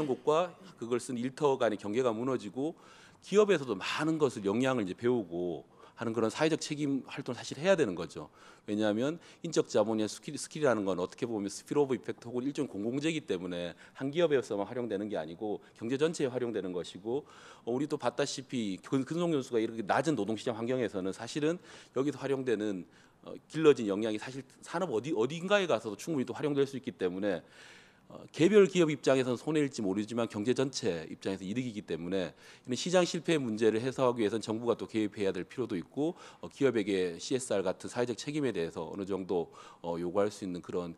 곳과 그걸 쓴 일터 간의 경계가 무너지고 기업에서도 많은 것을 역량을 이제 배우고 하는 그런 사회적 책임 활동을 사실 해야 되는 거죠. 왜냐하면 인적 자본의 스킬이라는 건 어떻게 보면 스피드 오브 이펙트 혹은 일종 공공재이기 때문에 한 기업에서만 활용되는 게 아니고 경제 전체에 활용되는 것이고 우리도 봤다시피 근속연수가 이렇게 낮은 노동시장 환경에서는 사실은 여기서 활용되는 길러진 역량이 사실 산업 어딘가에 가서도 충분히 또 활용될 수 있기 때문에 개별 기업 입장에서는 손해일지 모르지만 경제 전체 입장에서 이득이기 때문에 이런 시장 실패의 문제를 해소하기 위해서는 정부가 또 개입해야 될 필요도 있고 기업에게 CSR 같은 사회적 책임에 대해서 어느 정도 요구할 수 있는 그런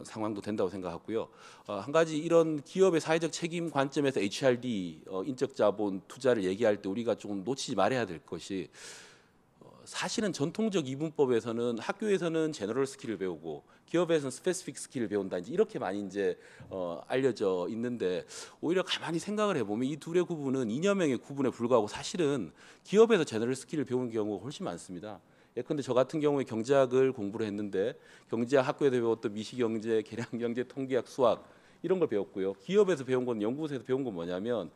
상황도 된다고 생각하고요. 한 가지 이런 기업의 사회적 책임 관점에서 HRD 인적 자본 투자를 얘기할 때 우리가 조금 놓치지 말아야 될 것이 사실은 전통적 이분법에서는 학교에서는 제너럴 스킬을 배우고 기업에서는 스페시픽 스킬을 배운다 이렇게 많이 이제 알려져 있는데 오히려 가만히 생각을 해보면 이 둘의 구분은 이념형의 구분에 불과하고 사실은 기업에서 제너럴 스킬을 배우는 경우가 훨씬 많습니다. 예컨대 저 같은 경우에 경제학을 공부를 했는데 경제학 학교에서 배웠던 미시경제, 계량경제, 통계학, 수학 이런 걸 배웠고요. 기업에서 배운 건 연구소에서 배운 건 뭐냐면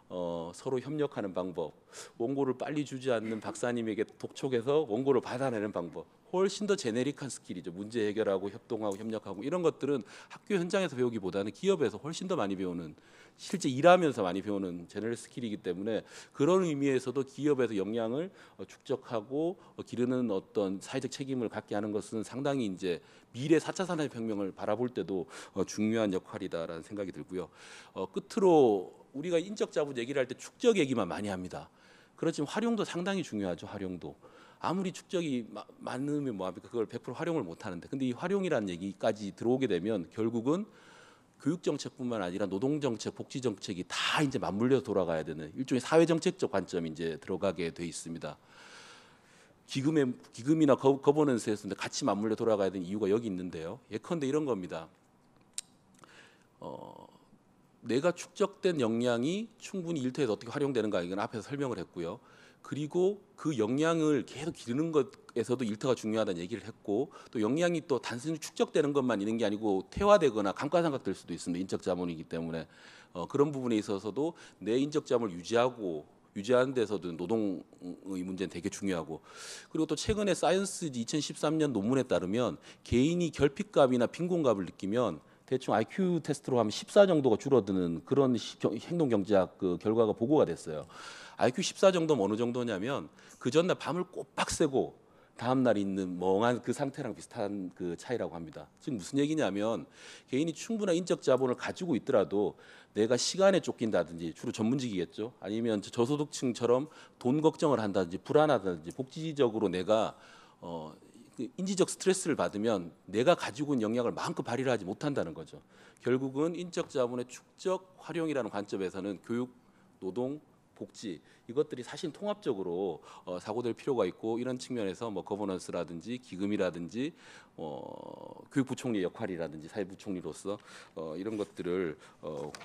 서로 협력하는 방법, 원고를 빨리 주지 않는 박사님에게 독촉해서 원고를 받아내는 방법, 훨씬 더 제네릭한 스킬이죠. 문제 해결하고 협동하고 협력하고 이런 것들은 학교 현장에서 배우기보다는 기업에서 훨씬 더 많이 배우는, 실제 일하면서 많이 배우는 제너럴 스킬이기 때문에 그런 의미에서도 기업에서 역량을 축적하고 기르는 어떤 사회적 책임을 갖게 하는 것은 상당히 이제 미래 4차 산업혁명을 바라볼 때도 중요한 역할이다라는 생각이 들고요. 끝으로 우리가 인적 자본 얘기를 할 때 축적 얘기만 많이 합니다. 그렇지만 활용도 상당히 중요하죠. 활용도. 아무리 축적이 많으면 뭐합니까? 그걸 100% 활용을 못 하는데. 근데 이 활용이라는 얘기까지 들어오게 되면 결국은 교육 정책뿐만 아니라 노동 정책, 복지 정책이 다 이제 맞물려 돌아가야 되는 일종의 사회 정책적 관점이 이제 들어가게 돼 있습니다. 기금이나 거버넌스에서 같이 맞물려 돌아가야 되는 이유가 여기 있는데요. 예컨대 이런 겁니다. 내가 축적된 역량이 충분히 일터에서 어떻게 활용되는가, 이건 앞에서 설명을 했고요. 그리고 그 역량을 계속 기르는 것에서도 일터가 중요하다는 얘기를 했고, 또 역량이 또 단순히 축적되는 것만 있는 게 아니고 퇴화되거나 감가상각될 수도 있습니다. 인적 자본이기 때문에 그런 부분에 있어서도 내 인적 자본을 유지하는 데서도 노동의 문제는 되게 중요하고, 그리고 또 최근에 사이언스 2013년 논문에 따르면 개인이 결핍감이나 빈곤감을 느끼면 대충 IQ 테스트로 하면 14 정도가 줄어드는 그런 행동 경제학 그 결과가 보고가 됐어요. IQ 14 정도면 어느 정도냐면 그 전날 밤을 꼬박 새고 다음 날 있는 멍한 그 상태랑 비슷한 그 차이라고 합니다. 지금 무슨 얘기냐면 개인이 충분한 인적 자본을 가지고 있더라도 내가 시간에 쫓긴다든지, 주로 전문직이겠죠. 아니면 저소득층처럼 돈 걱정을 한다든지 불안하다든지 복지적으로 내가 인지적 스트레스를 받으면 내가 가지고 있는 역량을 마음껏 발휘를 하지 못한다는 거죠. 결국은 인적 자본의 축적, 활용이라는 관점에서는 교육, 노동, 복지 이것들이 사실 통합적으로 사고될 필요가 있고, 이런 측면에서 뭐 거버넌스라든지 기금이라든지 교육부총리의 역할이라든지 사회부총리로서 이런 것들을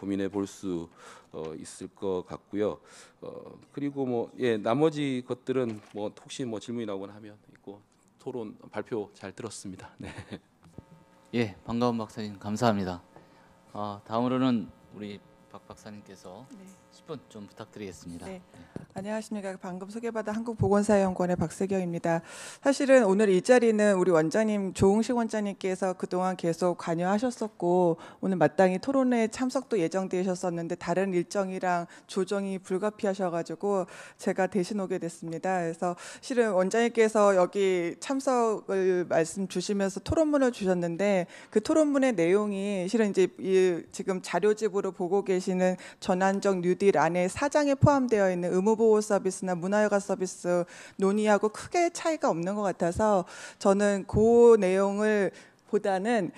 고민해 볼 수 있을 것 같고요. 그리고 뭐 나머지 것들은 뭐 혹시 뭐 질문이 나오거나 하면 있고, 토론 발표 잘 들었습니다. 네. 예, 반가운 박사님 감사합니다. 다음으로는 우리 박 박사님께서 10분 좀 부탁드리겠습니다. 네. 안녕하십니까. 방금 소개받은 한국보건사회연구원의 박세경입니다. 사실은 오늘 이 자리는 우리 원장님, 조응식 원장님께서 그동안 계속 관여하셨었고 오늘 마땅히 토론회 참석도 예정되셨었는데 다른 일정이랑 조정이 불가피하셔가지고 제가 대신 오게 됐습니다. 그래서 실은 원장님께서 여기 참석을 말씀 주시면서 토론문을 주셨는데 그 토론문의 내용이 실은 이제 지금 자료집으로 보고 계시는 전환적 뉴딜 안에 4장에 포함되어 있는 의무보호 서비스나 문화여가 서비스 논의하고 크게 차이가 없는 것 같아서 저는 그 내용을 보다는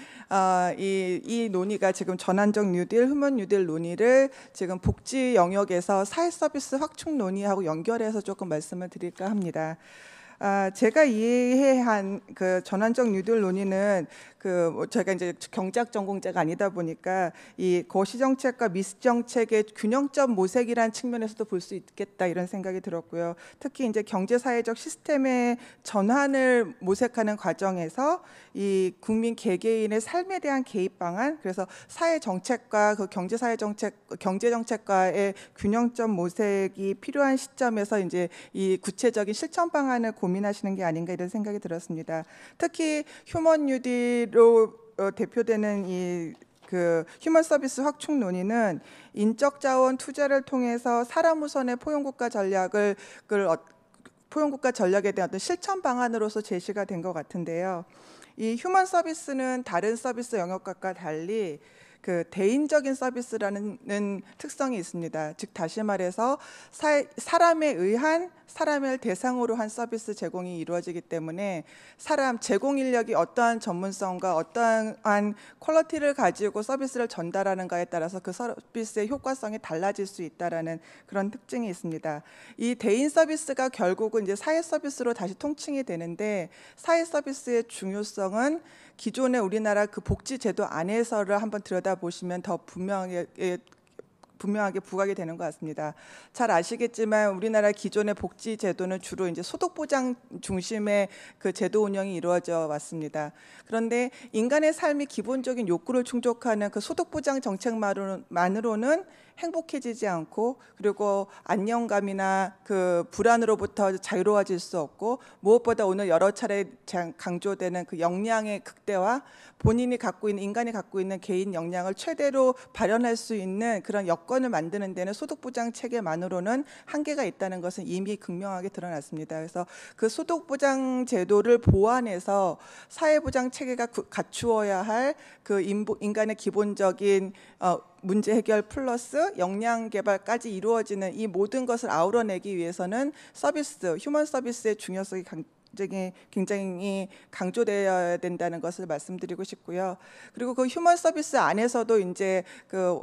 이 논의가 지금 전환적 뉴딜, 휴먼 뉴딜 논의를 지금 복지 영역에서 사회 서비스 확충 논의하고 연결해서 조금 말씀을 드릴까 합니다. 제가 이해한 그 전환적 뉴딜 논의는 제가 이제 경제학 전공자가 아니다 보니까 이 거시 정책과 미스 정책의 균형점 모색이라는 측면에서도 볼 수 있겠다 이런 생각이 들었고요. 특히 이제 경제 사회적 시스템의 전환을 모색하는 과정에서 이 국민 개개인의 삶에 대한 개입 방안, 그래서 사회 정책과 그 경제 사회 정책, 경제 정책과의 균형점 모색이 필요한 시점에서 이제 이 구체적인 실천 방안을 고민하시는 게 아닌가 이런 생각이 들었습니다. 특히 휴먼 뉴딜로 대표되는 이 휴먼 서비스 확충 논의는 인적 자원 투자를 통해서 사람 우선의 포용국가 전략에 대한 어떤 실천 방안으로서 제시가 된 것 같은데요. 이 휴먼 서비스는 다른 서비스 영역과 달리 대인적인 서비스라는 특성이 있습니다. 즉 다시 말해서 사람에 의한 사람을 대상으로 한 서비스 제공이 이루어지기 때문에 제공 인력이 어떠한 전문성과 어떠한 퀄리티를 가지고 서비스를 전달하는가에 따라서 그 서비스의 효과성이 달라질 수 있다라는 그런 특징이 있습니다. 이 대인 서비스가 결국은 이제 사회 서비스로 다시 통칭이 되는데, 사회 서비스의 중요성은 기존의 우리나라 그 복지 제도 안에서를 한번 들여다보시면 더 분명하게 부각이 되는 것 같습니다. 잘 아시겠지만 우리나라 기존의 복지 제도는 주로 이제 소득 보장 중심의 그 제도 운영이 이루어져 왔습니다. 그런데 인간의 삶이 기본적인 욕구를 충족하는 그 소득 보장 정책만으로는 행복해지지 않고 그리고 안정감이나 그 불안으로부터 자유로워질 수 없고 무엇보다 오늘 여러 차례 강조되는 그 역량의 극대화 본인이 갖고 있는 인간이 갖고 있는 개인 역량을 최대로 발현할 수 있는 그런 여건을 만드는 데는 소득보장 체계만으로는 한계가 있다는 것은 이미 극명하게 드러났습니다. 그래서 그 소득보장 제도를 보완해서 사회보장 체계가 갖추어야 할 그 인간의 기본적인 문제 해결 플러스 역량 개발까지 이루어지는 이 모든 것을 아우러내기 위해서는 서비스, 휴먼 서비스의 중요성이 굉장히 강조되어야 된다는 것을 말씀드리고 싶고요. 그리고 그 휴먼 서비스 안에서도 이제 그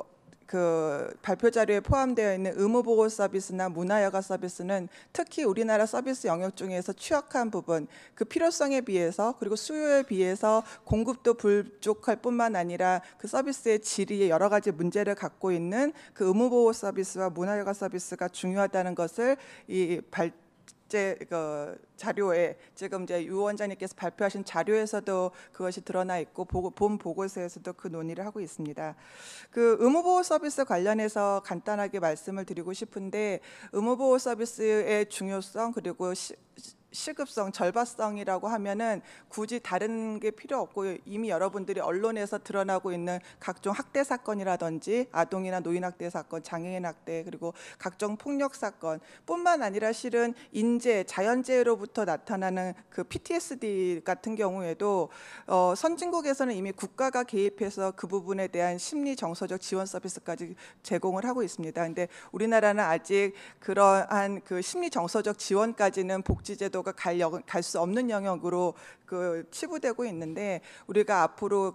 발표 자료에 포함되어 있는 의무보호 서비스나 문화여가 서비스는 특히 우리나라 서비스 영역 중에서 취약한 부분, 그 필요성에 비해서 그리고 수요에 비해서 공급도 부족할 뿐만 아니라 그 서비스의 질이 여러 가지 문제를 갖고 있는 그 의무보호 서비스와 문화여가 서비스가 중요하다는 것을 이 그 자료에 지금 이제 유 원장님께서 발표하신 자료에서도 그것이 드러나 있고 본 보고서에서도 그 논의를 하고 있습니다. 그 의무보호 서비스 관련해서 간단하게 말씀을 드리고 싶은데 의무보호 서비스의 중요성 그리고 시급성, 절박성이라고 하면은 굳이 다른 게 필요 없고 이미 여러분들이 언론에서 드러나고 있는 각종 학대 사건이라든지 아동이나 노인 학대 사건, 장애인 학대 그리고 각종 폭력 사건뿐만 아니라 실은 인재, 자연재해로부터 나타나는 그 PTSD 같은 경우에도 선진국에서는 이미 국가가 개입해서 그 부분에 대한 심리 정서적 지원 서비스까지 제공을 하고 있습니다. 근데 우리나라는 아직 그러한 그 심리 정서적 지원까지는 복지제도 갈 수 없는 영역으로 그 치부되고 있는데 우리가 앞으로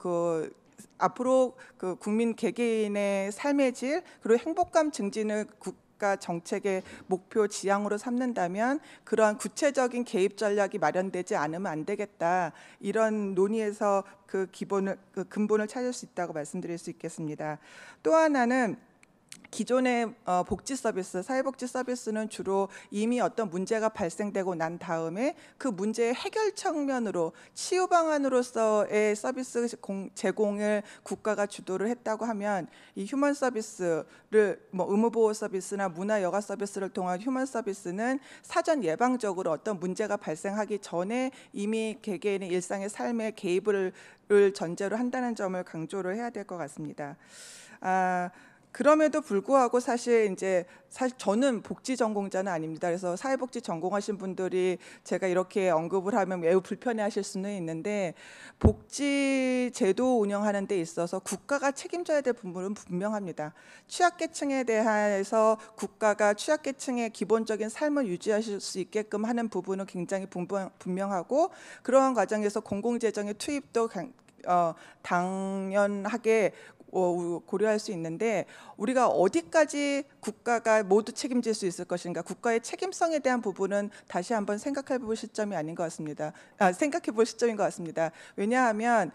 그 국민 개개인의 삶의 질 그리고 행복감 증진을 국가 정책의 목표 지향으로 삼는다면 그러한 구체적인 개입 전략이 마련되지 않으면 안 되겠다. 이런 논의에서 그 근본을 찾을 수 있다고 말씀드릴 수 있겠습니다. 또 하나는 기존의 복지 서비스, 사회복지 서비스는 주로 이미 어떤 문제가 발생되고 난 다음에 그 문제의 해결 측면으로 치유 방안으로서의 서비스 제공을 국가가 주도를 했다고 하면 이 휴먼 서비스를 의무보호 서비스나 문화여가 서비스를 통한 휴먼 서비스는 사전 예방적으로 어떤 문제가 발생하기 전에 이미 개개인의 일상의 삶에 개입을 전제로 한다는 점을 강조를 해야 될 것 같습니다. 그럼에도 불구하고 사실 저는 복지 전공자는 아닙니다. 그래서 사회복지 전공하신 분들이 제가 이렇게 언급을 하면 매우 불편해하실 수는 있는데 복지 제도 운영하는 데 있어서 국가가 책임져야 될 부분은 분명합니다. 취약계층에 대해서 국가가 취약계층의 기본적인 삶을 유지하실 수 있게끔 하는 부분은 굉장히 분명하고 그러한 과정에서 공공재정의 투입도 당연하게 고려할 수 있는데 우리가 어디까지 국가가 모두 책임질 수 있을 것인가 국가의 책임성에 대한 부분은 다시 한번 생각해 볼 시점이 아닌 것 같습니다. 생각해 볼 시점인 것 같습니다. 왜냐하면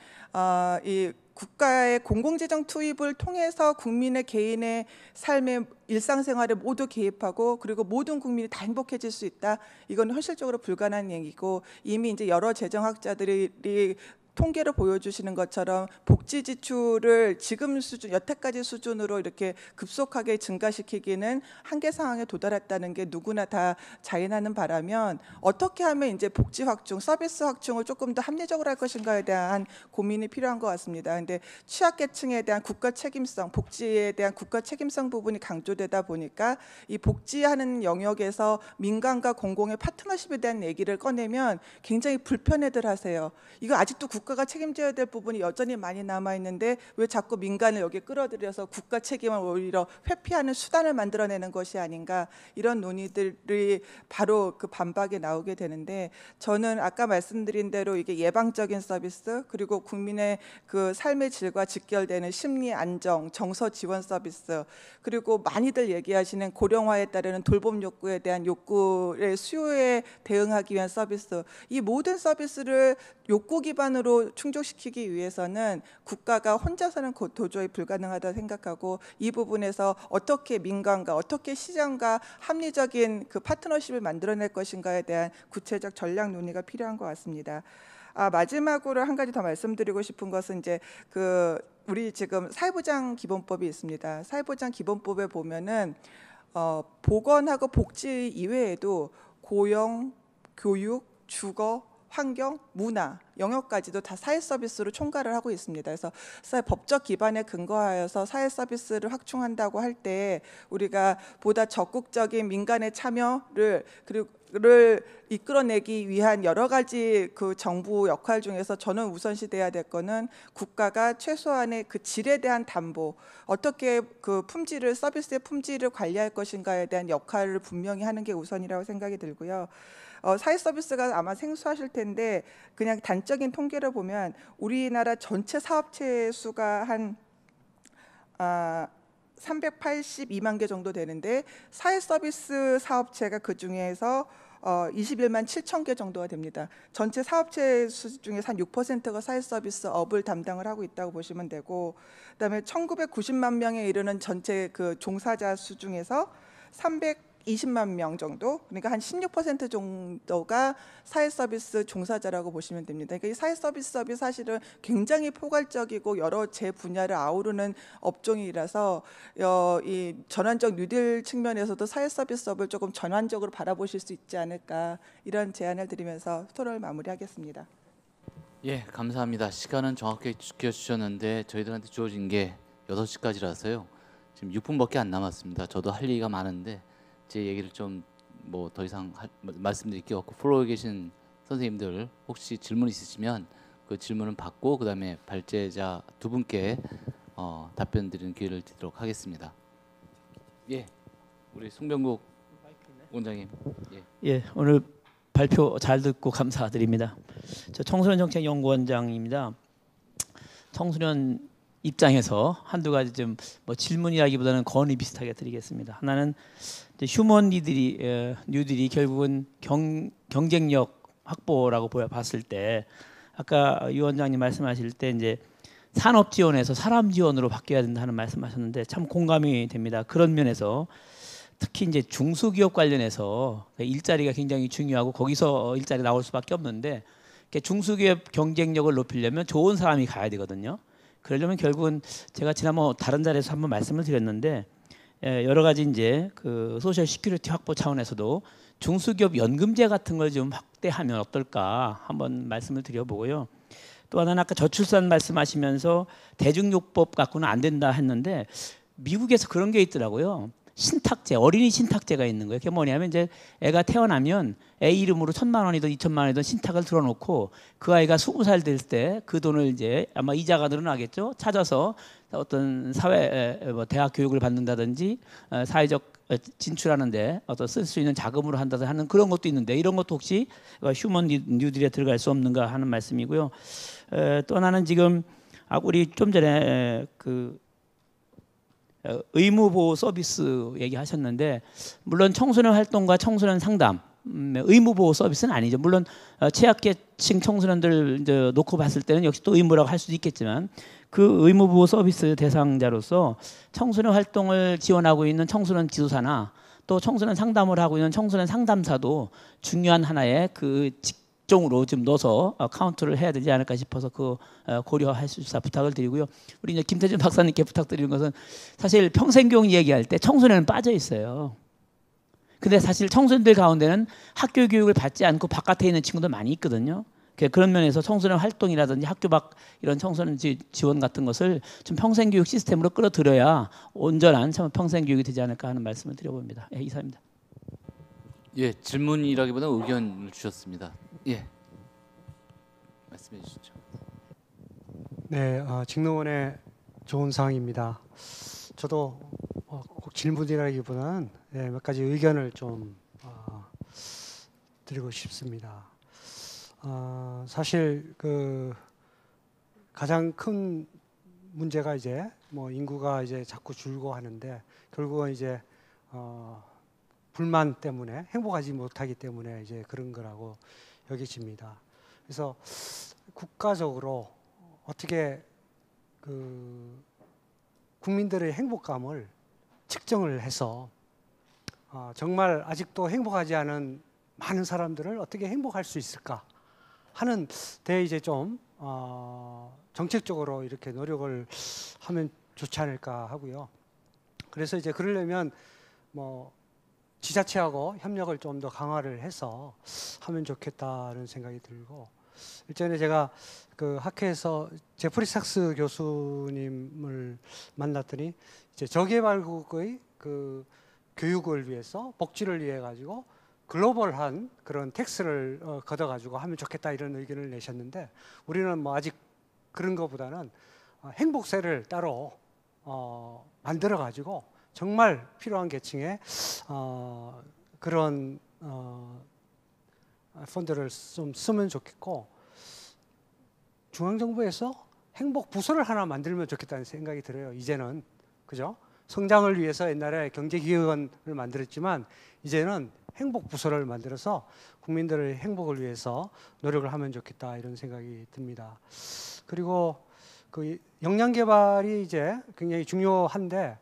이 국가의 공공재정 투입을 통해서 국민의 개인의 삶의 일상생활에 모두 개입하고 그리고 모든 국민이 다 행복해질 수 있다. 이건 현실적으로 불가능한 얘기고 이미 이제 여러 재정학자들이 통계를 보여주시는 것처럼 복지 지출을 지금 수준, 여태까지 수준으로 이렇게 급속하게 증가시키기는 한계 상황에 도달했다는 게 누구나 다 자인하는 바라면 어떻게 하면 이제 복지 확충, 서비스 확충을 조금 더 합리적으로 할 것인가에 대한 고민이 필요한 것 같습니다. 그런데 취약계층에 대한 국가 책임성, 복지에 대한 국가 책임성 부분이 강조되다 보니까 이 복지하는 영역에서 민간과 공공의 파트너십에 대한 얘기를 꺼내면 굉장히 불편해들 하세요. 이거 아직도 국가가 책임져야 될 부분이 여전히 많이 남아 있는데 왜 자꾸 민간을 여기에 끌어들여서 국가 책임을 오히려 회피하는 수단을 만들어내는 것이 아닌가 이런 논의들이 바로 그 반박에 나오게 되는데 저는 아까 말씀드린 대로 이게 예방적인 서비스 그리고 국민의 그 삶의 질과 직결되는 심리 안정, 정서 지원 서비스 그리고 많이들 얘기하시는 고령화에 따르는 돌봄 욕구에 대한 욕구의 수요에 대응하기 위한 서비스 이 모든 서비스를 욕구 기반으로 충족시키기 위해서는 국가가 혼자서는 도저히 불가능하다고 생각하고 이 부분에서 어떻게 민간과 어떻게 시장과 합리적인 그 파트너십을 만들어낼 것인가에 대한 구체적 전략 논의가 필요한 것 같습니다. 마지막으로 한 가지 더 말씀드리고 싶은 것은 이제 우리 지금 사회보장 기본법이 있습니다. 사회보장 기본법에 보면은 보건하고 복지 이외에도 고용, 교육, 주거, 환경, 문화 영역까지도 다 사회 서비스로 총괄을 하고 있습니다. 그래서 법적 기반에 근거하여서 사회 서비스를 확충한다고 할 때 우리가 보다 적극적인 민간의 참여를 이끌어내기 위한 여러 가지 그 정부 역할 중에서 저는 우선시돼야 될 거는 국가가 최소한의 그 질에 대한 담보, 어떻게 그 품질을 서비스의 품질을 관리할 것인가에 대한 역할을 분명히 하는 게 우선이라고 생각이 들고요. 사회 서비스가 아마 생소하실 텐데 그냥 단적인 통계를 보면 우리나라 전체 사업체 수가 한 382만 개 정도 되는데 사회 서비스 사업체가 그 중에서 21만 7천 개 정도가 됩니다. 전체 사업체 수 중에서 한 6%가 사회 서비스 업을 담당을 하고 있다고 보시면 되고, 그다음에 1990만 명에 이르는 전체 그 종사자 수 중에서 320만 명 정도, 그러니까 한 16% 정도가 사회 서비스 종사자라고 보시면 됩니다. 그러니까 이 사회 서비스업이 사실은 굉장히 포괄적이고 여러 제 분야를 아우르는 업종이라서 이 전환적 뉴딜 측면에서도 사회 서비스업을 조금 전환적으로 바라보실 수 있지 않을까, 이런 제안을 드리면서 토론을 마무리하겠습니다. 예, 감사합니다. 시간은 정확히 지켜주셨는데 저희들한테 주어진 게 6시까지라서요. 지금 6분밖에 안 남았습니다. 저도 할 얘기가 많은데 제 얘기를 좀 뭐 더 이상 말씀드릴 게 없고, 플로어에 계신 선생님들 혹시 질문 있으시면 그 질문은 받고 그다음에 발제자 두 분께 답변 드리는 기회를 드리도록 하겠습니다. 예, 우리 송병국 원장님. 예, 오늘 발표 잘 듣고 감사드립니다. 저 청소년정책연구원장입니다. 청소년 입장에서 한두 가지 좀 뭐 질문이라기보다는 건의 비슷하게 드리겠습니다. 하나는 이제 휴먼 뉴딜이 결국은 경쟁력 확보라고 봤을 때, 아까 위원장님 말씀하실 때 이제 산업 지원에서 사람 지원으로 바뀌어야 된다는 말씀하셨는데 참 공감이 됩니다. 그런 면에서 특히 이제 중소기업 관련해서 일자리가 굉장히 중요하고 거기서 일자리 나올 수밖에 없는데, 중소기업 경쟁력을 높이려면 좋은 사람이 가야 되거든요. 그러려면 결국은 제가 지난번 다른 자리에서 한번 말씀을 드렸는데, 여러 가지 이제 그 소셜 시큐리티 확보 차원에서도 중소기업 연금제 같은 걸 좀 확대하면 어떨까 한번 말씀을 드려보고요. 또 하나는 아까 저출산 말씀하시면서 대중요법 갖고는 안 된다 했는데, 미국에서 그런 게 있더라고요. 신탁제, 어린이 신탁제가 있는 거예요. 그게 뭐냐면 이제 애가 태어나면 애 이름으로 1,000만 원이든 2,000만 원이든 신탁을 들어놓고 그 아이가 20살 될 때 그 돈을 이제 아마 이자가 늘어나겠죠. 찾아서 어떤 사회 뭐 대학 교육을 받는다든지 사회적 진출하는데 어떤 쓸 수 있는 자금으로 한다든지 하는 그런 것도 있는데, 이런 것도 혹시 휴먼 뉴딜에 들어갈 수 없는가 하는 말씀이고요. 또 하나는 지금 우리 좀 전에 그 의무보호 서비스 얘기하셨는데, 물론 청소년 활동과 청소년 상담 의무보호 서비스는 아니죠. 물론 취약계층 청소년들 이제 놓고 봤을 때는 역시 또 의무라고 할 수도 있겠지만, 그 의무보호 서비스 대상자로서 청소년 활동을 지원하고 있는 청소년 지도사나 또 청소년 상담을 하고 있는 청소년 상담사도 중요한 하나의 그 직종으로 좀 넣어서 카운트를 해야 되지 않을까 싶어서 그 고려할 수 있어 부탁을 드리고요. 우리 이제 김태준 박사님께 부탁드리는 것은, 사실 평생교육 얘기할 때 청소년은 빠져 있어요. 근데 사실 청소년들 가운데는 학교 교육을 받지 않고 바깥에 있는 친구들 많이 있거든요. 그런 면에서 청소년 활동이라든지 학교 밖 이런 청소년 지원 같은 것을 좀 평생교육 시스템으로 끌어들여야 온전한 평생교육이 되지 않을까 하는 말씀을 드려봅니다. 예, 이상입니다. 예, 질문이라기보다 의견을 주셨습니다. 예, 말씀해 주시죠. 네, 직능원의 좋은 사항입니다. 저도 꼭 질문이라기보다는 몇 가지 의견을 좀 드리고 싶습니다. 사실 그 가장 큰 문제가 이제 뭐 인구가 이제 자꾸 줄고 하는데, 결국은 이제 불만 때문에 행복하지 못하기 때문에 이제 그런 거라고 여겨집니다. 그래서 국가적으로 어떻게 그 국민들의 행복감을 측정을 해서 정말 아직도 행복하지 않은 많은 사람들을 어떻게 행복할 수 있을까, 하는 데 이제 좀 정책적으로 이렇게 노력을 하면 좋지 않을까 하고요. 그래서 이제 그러려면 뭐 지자체하고 협력을 좀 더 강화를 해서 하면 좋겠다는 생각이 들고, 일전에 제가 그 학회에서 제프리 삭스 교수님을 만났더니 이제 저개발국의 그 교육을 위해서, 복지를 위해 가지고 글로벌한 그런 텍스를 걷어 가지고 하면 좋겠다 이런 의견을 내셨는데, 우리는 뭐 아직 그런 것보다는 행복세를 따로 만들어 가지고 정말 필요한 계층에 그런 펀드를 좀 쓰면 좋겠고, 중앙정부에서 행복 부서를 하나 만들면 좋겠다는 생각이 들어요. 이제는, 그죠? 성장을 위해서 옛날에 경제기획원을 만들었지만 이제는 행복 부서를 만들어서 국민들의 행복을 위해서 노력을 하면 좋겠다 이런 생각이 듭니다. 그리고 그 역량 개발이 이제 굉장히 중요한데,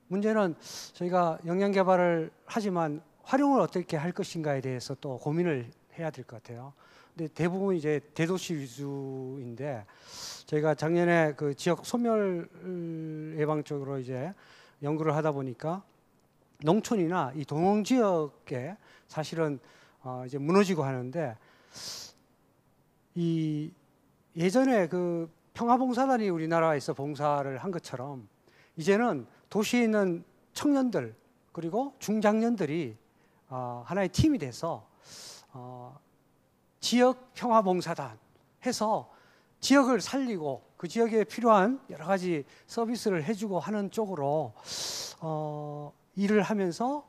문제는 저희가 역량 개발을 하지만 활용을 어떻게 할 것인가에 대해서 또 고민을 해야 될 것 같아요. 근데 대부분 이제 대도시 위주인데, 저희가 작년에 그 지역 소멸 예방 쪽으로 이제 연구를 하다 보니까 농촌이나 이 동흥 지역에 사실은 이제 무너지고 하는데, 이 예전에 그 평화봉사단이 우리나라에서 봉사를 한 것처럼 이제는 도시에 있는 청년들 그리고 중장년들이 하나의 팀이 돼서 지역 평화봉사단 해서 지역을 살리고 그 지역에 필요한 여러 가지 서비스를 해주고 하는 쪽으로 일을 하면서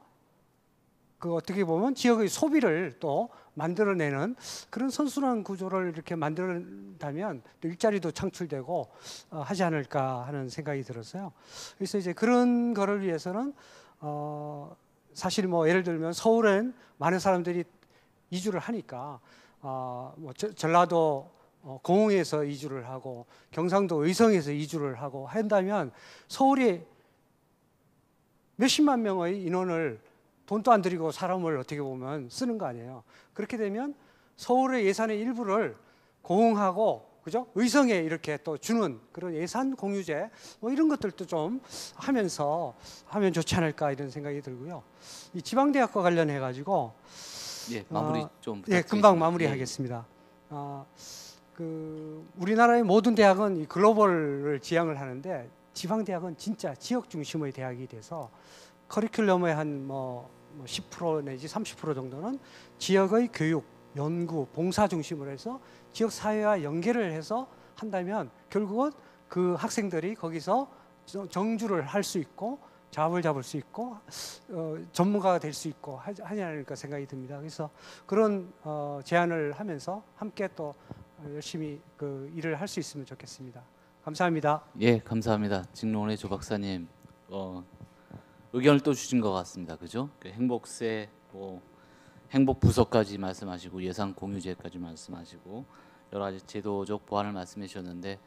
그 어떻게 보면 지역의 소비를 또 만들어내는 그런 선순환 구조를 이렇게 만든다면 또 일자리도 창출되고 하지 않을까 하는 생각이 들었어요. 그래서 이제 그런 거를 위해서는 사실 뭐 예를 들면 서울엔 많은 사람들이 이주를 하니까 뭐 전라도 공흥에서 이주를 하고 경상도 의성에서 이주를 하고 한다면 서울이 몇십만 명의 인원을 돈도 안 들이고 사람을 어떻게 보면 쓰는 거 아니에요. 그렇게 되면 서울의 예산의 일부를 공흥하고, 그죠? 의성에 이렇게 또 주는 그런 예산 공유제 뭐 이런 것들도 좀 하면서 하면 좋지 않을까 이런 생각이 들고요. 이 지방대학과 관련해 가지고 마무리 좀 부탁드리겠습니다. 금방 마무리하겠습니다. 그 우리나라의 모든 대학은 이 글로벌을 지향을 하는데, 지방대학은 진짜 지역 중심의 대학이 돼서 커리큘럼의 한 뭐 10% 내지 30% 정도는 지역의 교육, 연구, 봉사 중심으로 해서 지역 사회와 연계를 해서 한다면 결국은 그 학생들이 거기서 정주를 할 수 있고 잡을 잡을 수 있고 전문가가 될 수 있고 하지 않을까 생각이 듭니다. 그래서 그런 제안을 하면서 함께 또 열심히 그 일을 할 수 있으면 좋겠습니다. 감사합니다. 예, 감사합니다. 직론의 조 박사님 의견을 또 주신 것 같습니다. 그죠? 그 행복세, 뭐 행복 부서까지 말씀하시고 예산 공유제까지 말씀하시고 여러 가지 제도적 보완을 말씀해 주셨는데,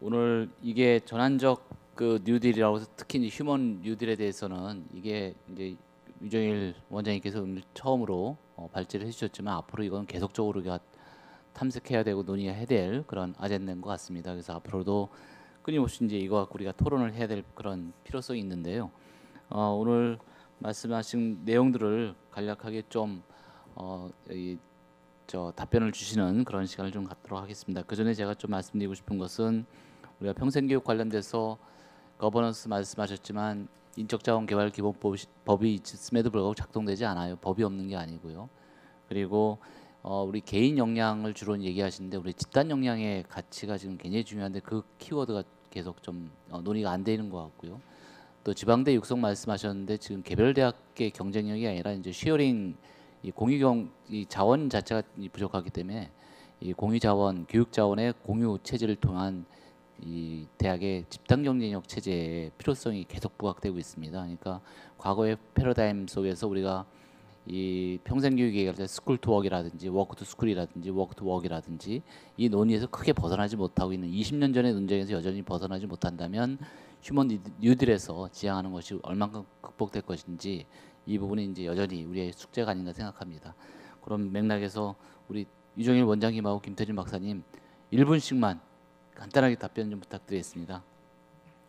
오늘 이게 전환적 그 뉴딜이라고 해서 특히 이제 휴먼 뉴딜에 대해서는 이게 이제 유정일 원장님께서 오늘 처음으로 발제를 해주셨지만 앞으로 이건 계속적으로 우리가 탐색해야 되고 논의해야 될 그런 아젠다인 것 같습니다. 그래서 앞으로도 끊임없이 이제 이거 갖고 우리가 토론을 해야 될 그런 필요성이 있는데요. 오늘 말씀하신 내용들을 간략하게 좀 답변을 주시는 그런 시간을 좀 갖도록 하겠습니다. 그 전에 제가 좀 말씀드리고 싶은 것은 우리가 평생교육 관련돼서 거버넌스 말씀하셨지만 인적자원개발기본법이 있음에도 불구하고 작동되지 않아요. 법이 없는 게 아니고요. 그리고 우리 개인 역량을 주로 얘기하시는데 우리 집단 역량의 가치가 지금 굉장히 중요한데 그 키워드가 계속 좀 논의가 안 되는 것 같고요. 또 지방대 육성 말씀하셨는데 지금 개별 대학의 경쟁력이 아니라 이제 쉐어링 이 이 자원 자체가 부족하기 때문에 이 공유 자원, 교육 자원의 공유 체제를 통한 이 대학의 집단 경쟁력 체제의 필요성이 계속 부각되고 있습니다. 그러니까 과거의 패러다임 속에서 우리가 이 평생교육 얘기할 때 스쿨 투 워크이라든지 워크 투 스쿨이라든지 워크 투 워크이라든지 이 논의에서 크게 벗어나지 못하고 있는 20년 전의 논쟁에서 여전히 벗어나지 못한다면 휴먼 뉴딜에서 지향하는 것이 얼만큼 극복될 것인지 이 부분이 이제 여전히 우리의 숙제가 아닌가 생각합니다. 그런 맥락에서 우리 유종일 원장님하고 김태준 박사님 1분씩만 간단하게 답변 좀 부탁드리겠습니다.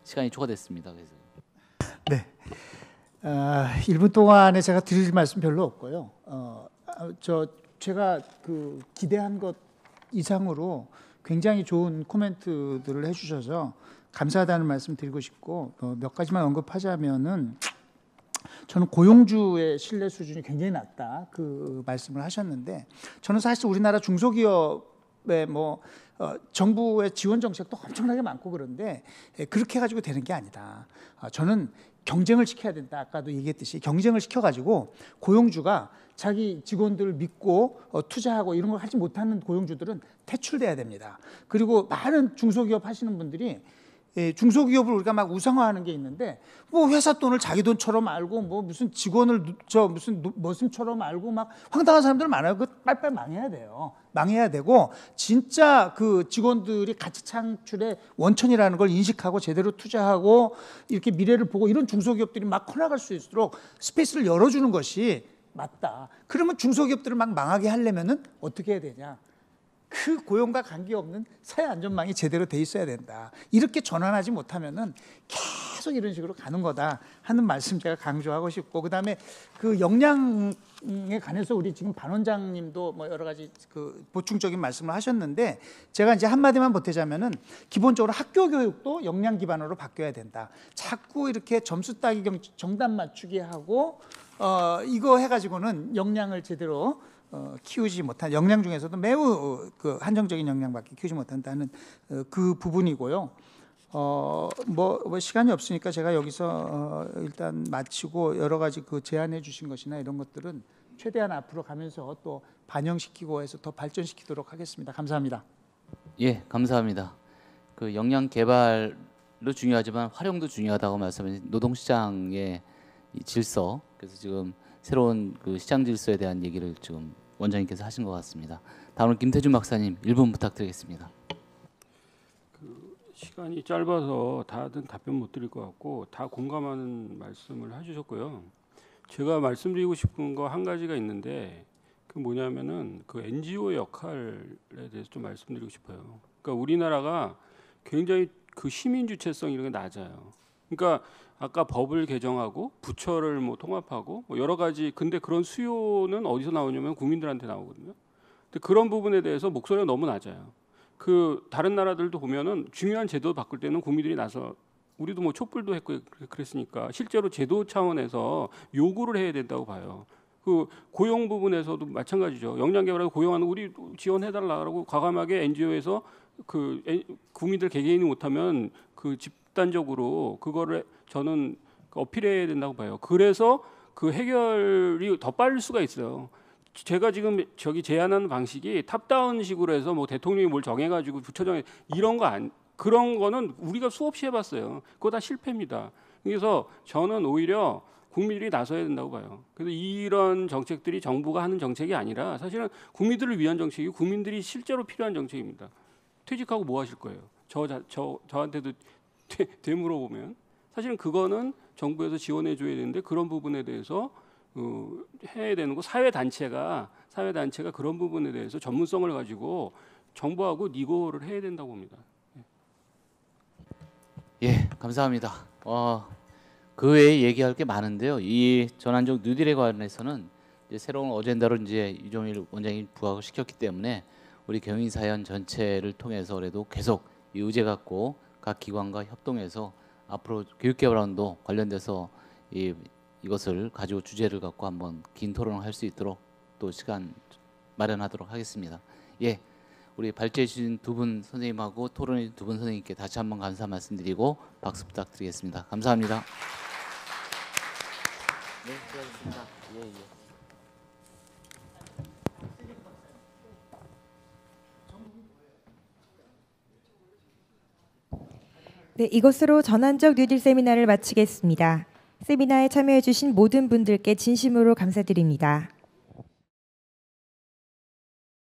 시간이 초과됐습니다. 그래서. 네. 1분 동안에 제가 드릴 말씀 별로 없고요. 제가 그 기대한 것 이상으로 굉장히 좋은 코멘트들을 해주셔서 감사하다는 말씀 드리고 싶고 몇 가지만 언급하자면은 저는 고용주의 신뢰 수준이 굉장히 낮다 그 말씀을 하셨는데 저는 사실 우리나라 중소기업의 정부의 지원 정책도 엄청나게 많고 그런데 그렇게 해가지고 되는 게 아니다. 저는 경쟁을 시켜야 된다. 아까도 얘기했듯이 경쟁을 시켜가지고 고용주가 자기 직원들을 믿고 투자하고 이런 걸 하지 못하는 고용주들은 퇴출돼야 됩니다. 그리고 많은 중소기업 하시는 분들이 중소기업을 우리가 막 우상화하는 게 있는데 뭐 회사 돈을 자기 돈처럼 알고 뭐 무슨 직원을 무슨 머슴처럼 알고 막 황당한 사람들 많아요. 그 빨리빨리 망해야 돼요. 망해야 되고 진짜 그 직원들이 가치 창출의 원천이라는 걸 인식하고 제대로 투자하고 이렇게 미래를 보고 이런 중소기업들이 막 커나갈 수 있도록 스페이스를 열어주는 것이 맞다. 그러면 중소기업들을 막 망하게 하려면은 어떻게 해야 되냐? 그 고용과 관계없는 사회 안전망이 제대로 돼 있어야 된다. 이렇게 전환하지 못하면은 계속 이런 식으로 가는 거다 하는 말씀 제가 강조하고 싶고 그다음에 그 역량에 관해서 우리 지금 반 원장님도 뭐 여러 가지 그 보충적인 말씀을 하셨는데 제가 이제 한마디만 보태자면은 기본적으로 학교 교육도 역량 기반으로 바뀌어야 된다. 자꾸 이렇게 점수 따기 정답 맞추기 하고 이거 해가지고는 역량을 제대로 키우지 못한 역량 중에서도 매우 그 한정적인 역량밖에 키우지 못한다는 그 부분이고요. 뭐 시간이 없으니까 제가 여기서 일단 마치고 여러 가지 그 제안해 주신 것이나 이런 것들은 최대한 앞으로 가면서 또 반영시키고 해서 더 발전시키도록 하겠습니다. 감사합니다. 예, 감사합니다. 그 역량 개발도 중요하지만 활용도 중요하다고 말씀하신 노동시장의 이 질서, 그래서 지금 새로운 그 시장 질서에 대한 얘기를 지금 원장님께서 하신 것 같습니다. 다음은 김태준 박사님 1분 부탁드리겠습니다. 그 시간이 짧아서 다들 답변 못 드릴 것 같고 다 공감하는 말씀을 해주셨고요. 제가 말씀드리고 싶은 거 한 가지가 있는데 그 뭐냐면은 그 NGO 역할에 대해서 좀 말씀드리고 싶어요. 그러니까 우리나라가 굉장히 그 시민 주체성 이런 게 낮아요. 그러니까 아까 법을 개정하고 부처를 뭐 통합하고 뭐 여러 가지 근데 그런 수요는 어디서 나오냐면 국민들한테 나오거든요. 근데 그런 부분에 대해서 목소리가 너무 낮아요. 그 다른 나라들도 보면은 중요한 제도 바꿀 때는 국민들이 나서 우리도 뭐 촛불도 했고 그랬으니까 실제로 제도 차원에서 요구를 해야 된다고 봐요. 그 고용 부분에서도 마찬가지죠. 역량 개발하고 고용하는 우리 지원해달라고 과감하게 NGO에서 그 국민들 개개인이 못하면 그 집단적으로 그거를 저는 어필해야 된다고 봐요. 그래서 그 해결이 더 빠를 수가 있어요. 제가 지금 저기 제안하는 방식이 탑다운식으로 해서 뭐 대통령이 뭘 정해가지고 부처정해 이런 거 그런 거는 우리가 수없이 해봤어요. 그거 다 실패입니다. 그래서 저는 오히려 국민들이 나서야 된다고 봐요. 그래서 이런 정책들이 정부가 하는 정책이 아니라 사실은 국민들을 위한 정책이고 국민들이 실제로 필요한 정책입니다. 퇴직하고 뭐 하실 거예요? 저한테도 되물어보면 사실은 그거는 정부에서 지원해 줘야 되는데 그런 부분에 대해서 해야 되는 거 사회 단체가 그런 부분에 대해서 전문성을 가지고 정부하고 니고를 해야 된다고 봅니다. 예, 감사합니다. 그 외에 얘기할 게 많은데요. 이 전환적 뉴딜에 관해서는 이제 새로운 어젠다로 이제 유종일 원장이 부각을 시켰기 때문에 우리 경인사연 전체를 통해서 그래도 계속 이 의제 갖고 각 기관과 협동해서 앞으로 교육개발원도 관련돼서 이것을 가지고 주제를 갖고 한번 긴 토론을 할 수 있도록 또 시간 마련하도록 하겠습니다. 예, 우리 발제해 주신 두 분 선생님하고 토론해 주신 두 분 선생님께 다시 한번 감사 말씀드리고 박수 부탁드리겠습니다. 감사합니다. 네, 수고하셨습니다. 예. 네, 이것으로 전환적 뉴딜 세미나를 마치겠습니다. 세미나에 참여해 주신 모든 분들께 진심으로 감사드립니다.